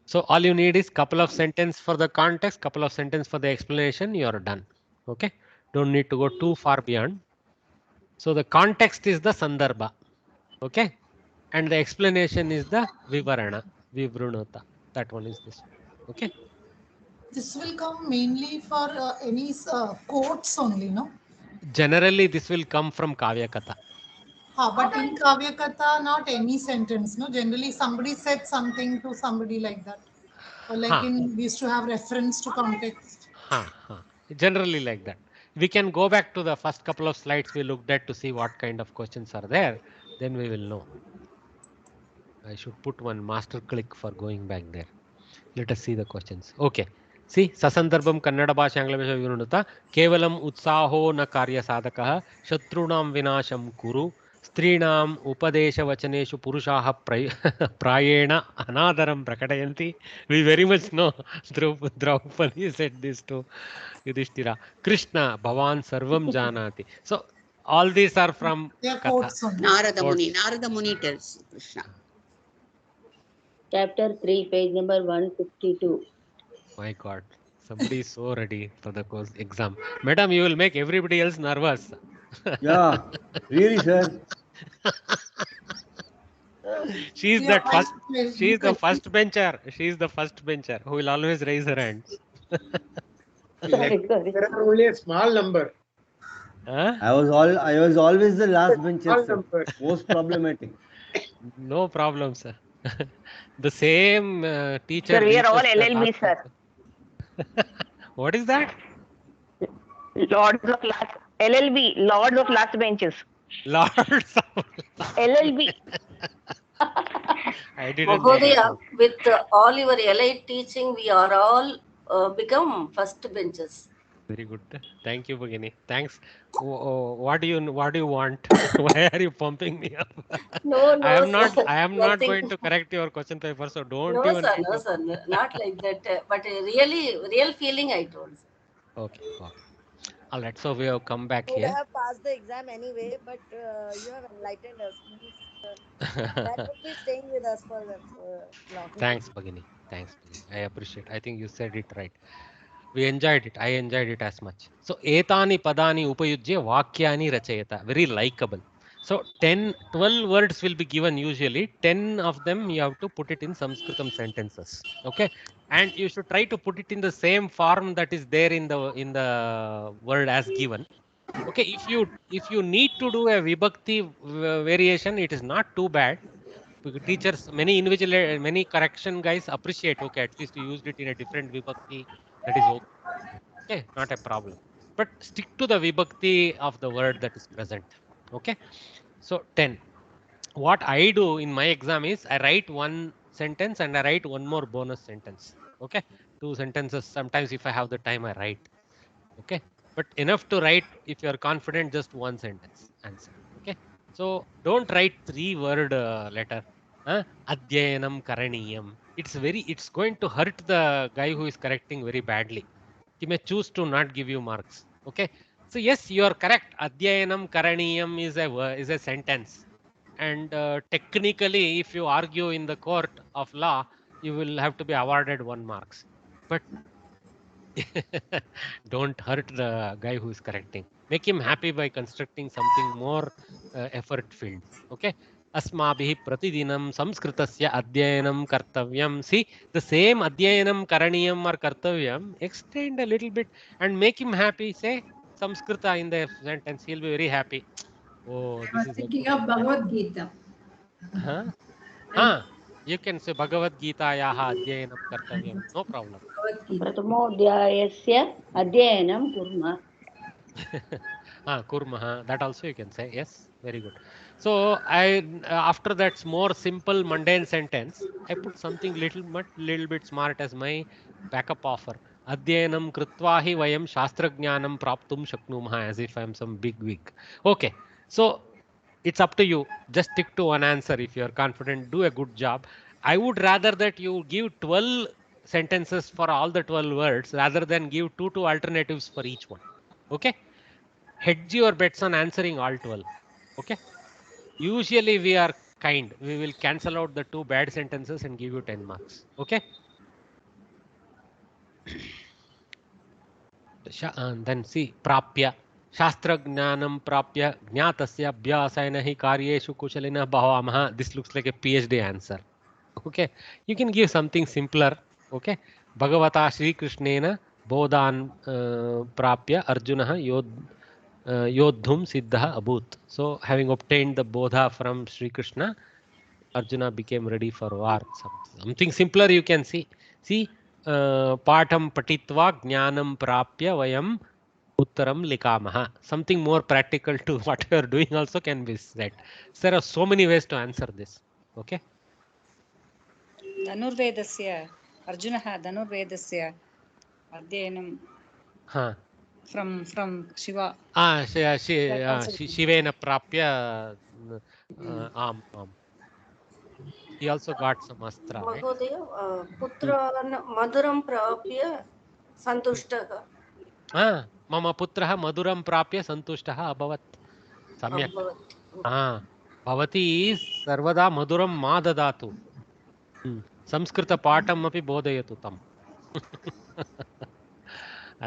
So all you need is couple of sentence for the context, couple of sentence for the explanation. You are done. Okay. Don't need to go too far beyond. So the context is the sandarbha. Okay. And the explanation is the vivarana, vivrunata. That one is this. Okay. This will come mainly for any quotes only, no? Generally, this will come from Kavya Katha. But in Kavya Katha, not any sentence, no? Generally, somebody said something to somebody like that. Or like we used to have reference to context. Generally like that. We can go back to the first couple of slides we looked at to see what kind of questions are there. Then we will know. I should put one master click for going back there. Let us see the questions. Okay. See, Sasandarbam Kannada Bhasha Angla Bhasha Virunuta Kevalam Utsaho na Karya Sadakaha Shatrunam Vinasham Kuru Strinam Upadesha Vachaneshu Purushaha Prayena Anadaram Prakatayanti. We very much know Draupadi said this to Yudhishthira. Krishna Bhavan Sarvam Janati. So all these are from Katha. Narada Muni tells Krishna. Chapter 3, page number 152. My God, somebody is so ready for the course exam. Madam, you will make everybody else nervous. Yeah, really, sir. She is that first. She is the first bencher. She is the first bencher who will always raise her hands. There are only a small number. I was always the last bencher, sir. Most problematic. No problem, sir. The same teacher. Sir, we are all LLB, sir. What is that? Lords of last LLB, Lords of Last Benches. Lords of LLB. I didn't know that. Mahodaya, with all your elite teaching, we are all become first benches. Very good. Thank you, Bhagini. Thanks. What do you want? Why are you pumping me up? No, I am sir. not Nothing. going to correct your question paper, so don't No, even sir. put No, up. sir. Not like that. But real feeling I told. Okay. All right. So we have come back Would here. have passed the exam anyway, but you have enlightened us. Means, that would be staying with us for long. Thanks, Bhagini. Thanks, Bhagini. I appreciate. I think you said it right. We enjoyed it. I enjoyed it as much. So, etani padani upayujya vakyani rachayata. Very likable. So, 12 words will be given usually. 10 of them you have to put it in Sanskritam sentences. Okay. And you should try to put it in the same form that is there in the word as given. Okay. If you need to do a vibhakti variation, it is not too bad. Teachers, many correction guys appreciate. Okay, at least you used it in a different vibhakti. That is okay. Okay, not a problem. But stick to the vibhakti of the word that is present. Okay. So 10. What I do in my exam is I write one sentence and I write one more bonus sentence. Okay. 2 sentences. Sometimes if I have the time, I write. Okay. But enough to write, if you are confident, just one sentence answer. Okay. So don't write 3-word letter. Adhyayanam karaniyam. It's going to hurt the guy who is correcting very badly. He may choose to not give you marks. Okay. So yes, you are correct. Adhyayanam karaniyam is a sentence. And technically, if you argue in the court of law, you will have to be awarded 1 marks. But don't hurt the guy who is correcting. Make him happy by constructing something more effort filled. Okay. Asmabhi pratidinam samskritasya adhyayanam kartavyam. See, the same adhyayanam karaniyam or kartavyam, extend a little bit and make him happy. Say Samskrita in the sentence. He'll be very happy. Oh, I this was is a thinking good. of Bhagavad Gita. You can say Bhagavad Gita yaha adhyayanam kartavyam. No problem. प्रथमोऽध्यायस्य अध्ययनं कुर्मः. Kurmaha. That also you can say. Yes, very good. So after that more simple mundane sentence, I put something little bit smart as my backup offer. Adhyayanam krutva hi vayam shastrajnanam praptum shaknumaha, as if I am some big wig. Okay. So it's up to you. Just stick to one answer if you are confident. Do a good job. I would rather that you give 12 sentences for all the 12 words rather than give 2 alternatives for each one. Okay. Hedge your bets on answering all 12. Okay. Usually we are kind. We will cancel out the 2 bad sentences and give you 10 marks. Okay. And then see prapya. Shastrajnanam prapya jnatasya abhyasayana hi karyeshu kushalina bhavamaha. This looks like a PhD answer. Okay. You can give something simpler. Okay. Bhagavata Shri Krishnena bodhan prapya arjunaha yodhum siddha abhut. So having obtained the bodha from Sri Krishna, Arjuna became ready for war. Something simpler you can see. See, patham patitva jnanam prapya vayam uttaram likamaha. Something more practical to what you are doing also can be said. So there are so many ways to answer this. Okay. धनुर्वेदस्य अर्जुनः धनुर्वेदस्य अध्ययनं from Shiva. Shivena prapya. Am. He also got some astra, right? Mahodaya, putra maduram prapya santushtah. Mama putraha maduram prapya santushtah abhavat. Samyak. Bhavati is sarvada maduram ma dadatu. Samskrita patam api bodhayatu tam.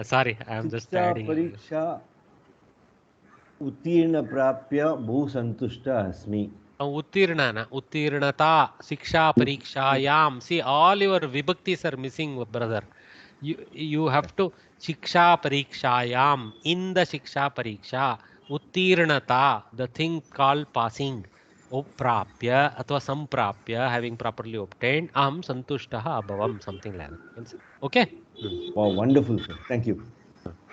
Sorry, I am just adding. परीक्षा उत्तीर्ण प्राप्य बहु सन्तुष्टः अस्मि. Uttirnata, Shiksha Parikshayam. See, all your vibhaktis are missing, brother. You have to Shiksha Parikshayam. In the Shiksha Pariksha, Uttirnata, the thing called passing. Prapya atva samprapya, having properly obtained. Aham santushtaha abhavam, something like that. Okay? Wow, wonderful, sir. Thank you.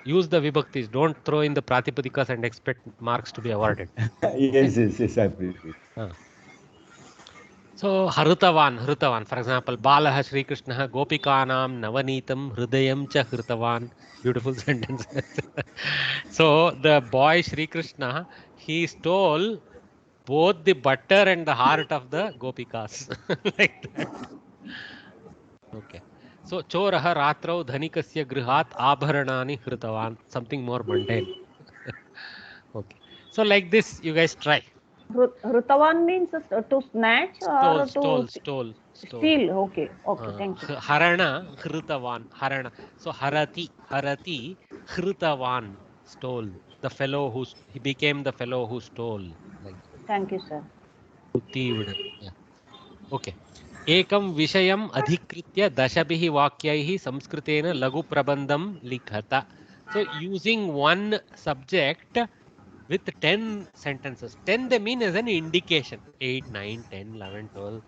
Use the vibhaktis. Don't throw in the pratipadikas and expect marks to be awarded. Yes, I appreciate. So Hrutavan, for example, Balaha Sri Krishna Gopikanam Navanitam Hridayam cha Hrutavan. Beautiful sentence. So the boy Sri Krishna, he stole both the butter and the heart of the Gopikas. Like that. Okay. So Choraha Ratrau Dhanikasya Grihat Abharanani Hrutavan. Something more mundane. Okay. So like this, you guys try. Hrutavan means to snatch or to Stole. steal. Okay, thank you. Harana, Hrutavan, Harana. So Harati, Hrutavan, stole. The fellow who, he became the fellow who stole. Like that. Thank you, sir. Yeah. Okay. Ekam Vishayam Adhikritya Dashabihi Vakyaihi Samskritena Lagu Prabandham Likhata. So using one subject with 10 sentences. 10 they mean as an indication. 8, 9, 10, 11, 12.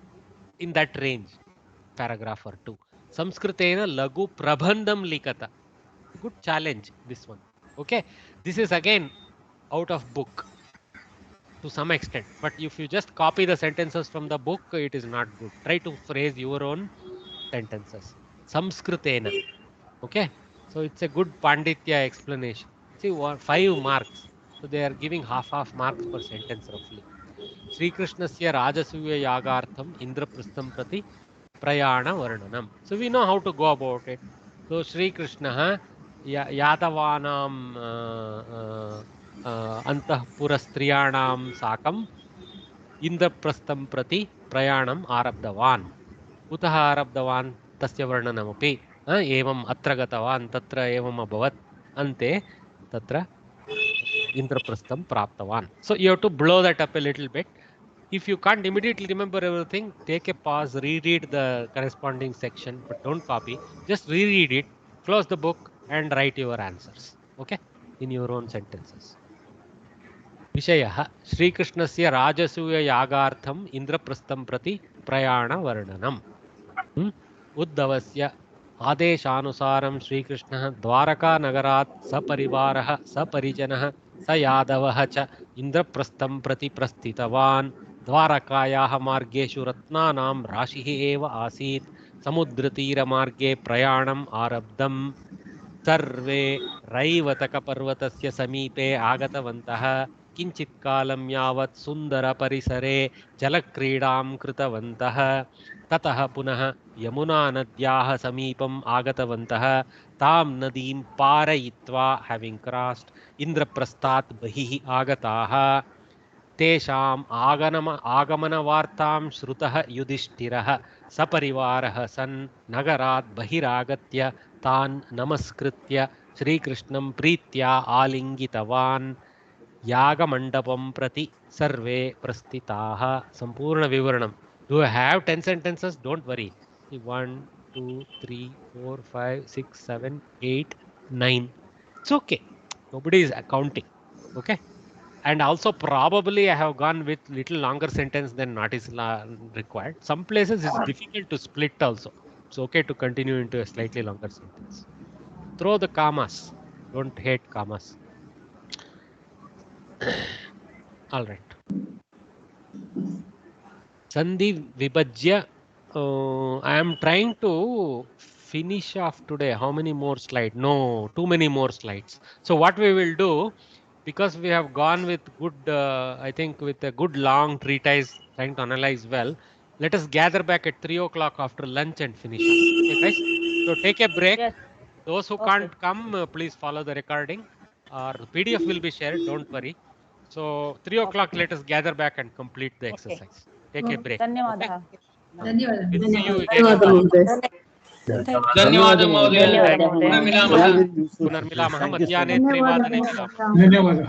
In that range. Paragraph or two. Samskritena Lagu Prabandham Likata. Good challenge, this one. Okay. This is again out of book to some extent. But if you just copy the sentences from the book, it is not good. Try to phrase your own sentences. Samskritena. Okay. So it's a good Panditya explanation. See, 5 marks. So they are giving half marks per sentence roughly. Sri Krishnasya Rajasuya Yagartham Indraprastham Prati Prayana Varnanam. So we know how to go about it. So Sri Krishna Yadavanam Antahpurastriyanam Sakam Indraprastham Prati Prayanam Arabdavan. Kutaha Arabdavan Tasya Varnanamapi. Evam Atra Gatavan Tatra Evam Abhavat Ante Tatra Indraprastham Praptavan. So you have to blow that up a little bit. If you can't immediately remember everything, take a pause, reread the corresponding section, but don't copy. Just reread it, close the book, and write your answers. Okay? In your own sentences. Vishayah Sri Krishnasya Rajasuya Yagartham Indraprastham Prati Prayana Varnanam. Uddhavasya आदेशानुसारं श्रीकृष्णः द्वारकानगरात् सपरिवारः सपरिजनः स यादवः च इन्द्रप्रस्थं प्रति प्रस्थितवान्. द्वारकायाः मार्गेषु रत्नानां राशिः एव आसीत्. समुद्रतीरमार्गे प्रयाणम् आरब्धम्. सर्वे रैवतकपर्वतस्य समीपे आगतवन्तः. किञ्चित् कालं यावत् सुन्दरपरिसरे जलक्रीडां कृतवन्तः. ततः पुनः यमुनानद्याः समीपम् आगतवन्तः. तां नदीं पारयित्वा हैविंग क्रॉस्ड इन्द्रप्रस्थात् बहिः आगताः. तेषाम् आगमनवार्तां श्रुतः युधिष्ठिरः सपरिवारः सन् नगरात् बहिरागत्य तान् नमस्कृत्य श्रीकृष्णं प्रीत्या आलिङ्गितवान्. यागमण्डपं प्रति सर्वे प्रस्थिताः. संपूर्ण विवरणं. Do I have 10 sentences? Don't worry. 1, 2, 3, 4, 5, 6, 7, 8, 9. It's okay. Nobody is counting. Okay. And also probably I have gone with little longer sentence than not is required. Some places it's difficult to split also. It's okay to continue into a slightly longer sentence. Throw the commas. Don't hate commas. All right. Sandhi Vibhajya. I am trying to finish off today. How many more slides? No, too many more slides. So what we will do, because we have gone with good, I think with a good long treatise trying to analyze well, let us gather back at 3 o'clock after lunch and finish up. Okay, guys? So take a break. Yes. Those who can't come, please follow the recording. Or PDF will be shared. Don't worry. So 3 o'clock, let us gather back and complete the exercise. Take a break. ధన్యవాదాలు. ధన్యవాదాలు మహోదయ. పునర్మిలామः మధ్యాహ్నే 3 వాదने. ధన్యవాదాలు.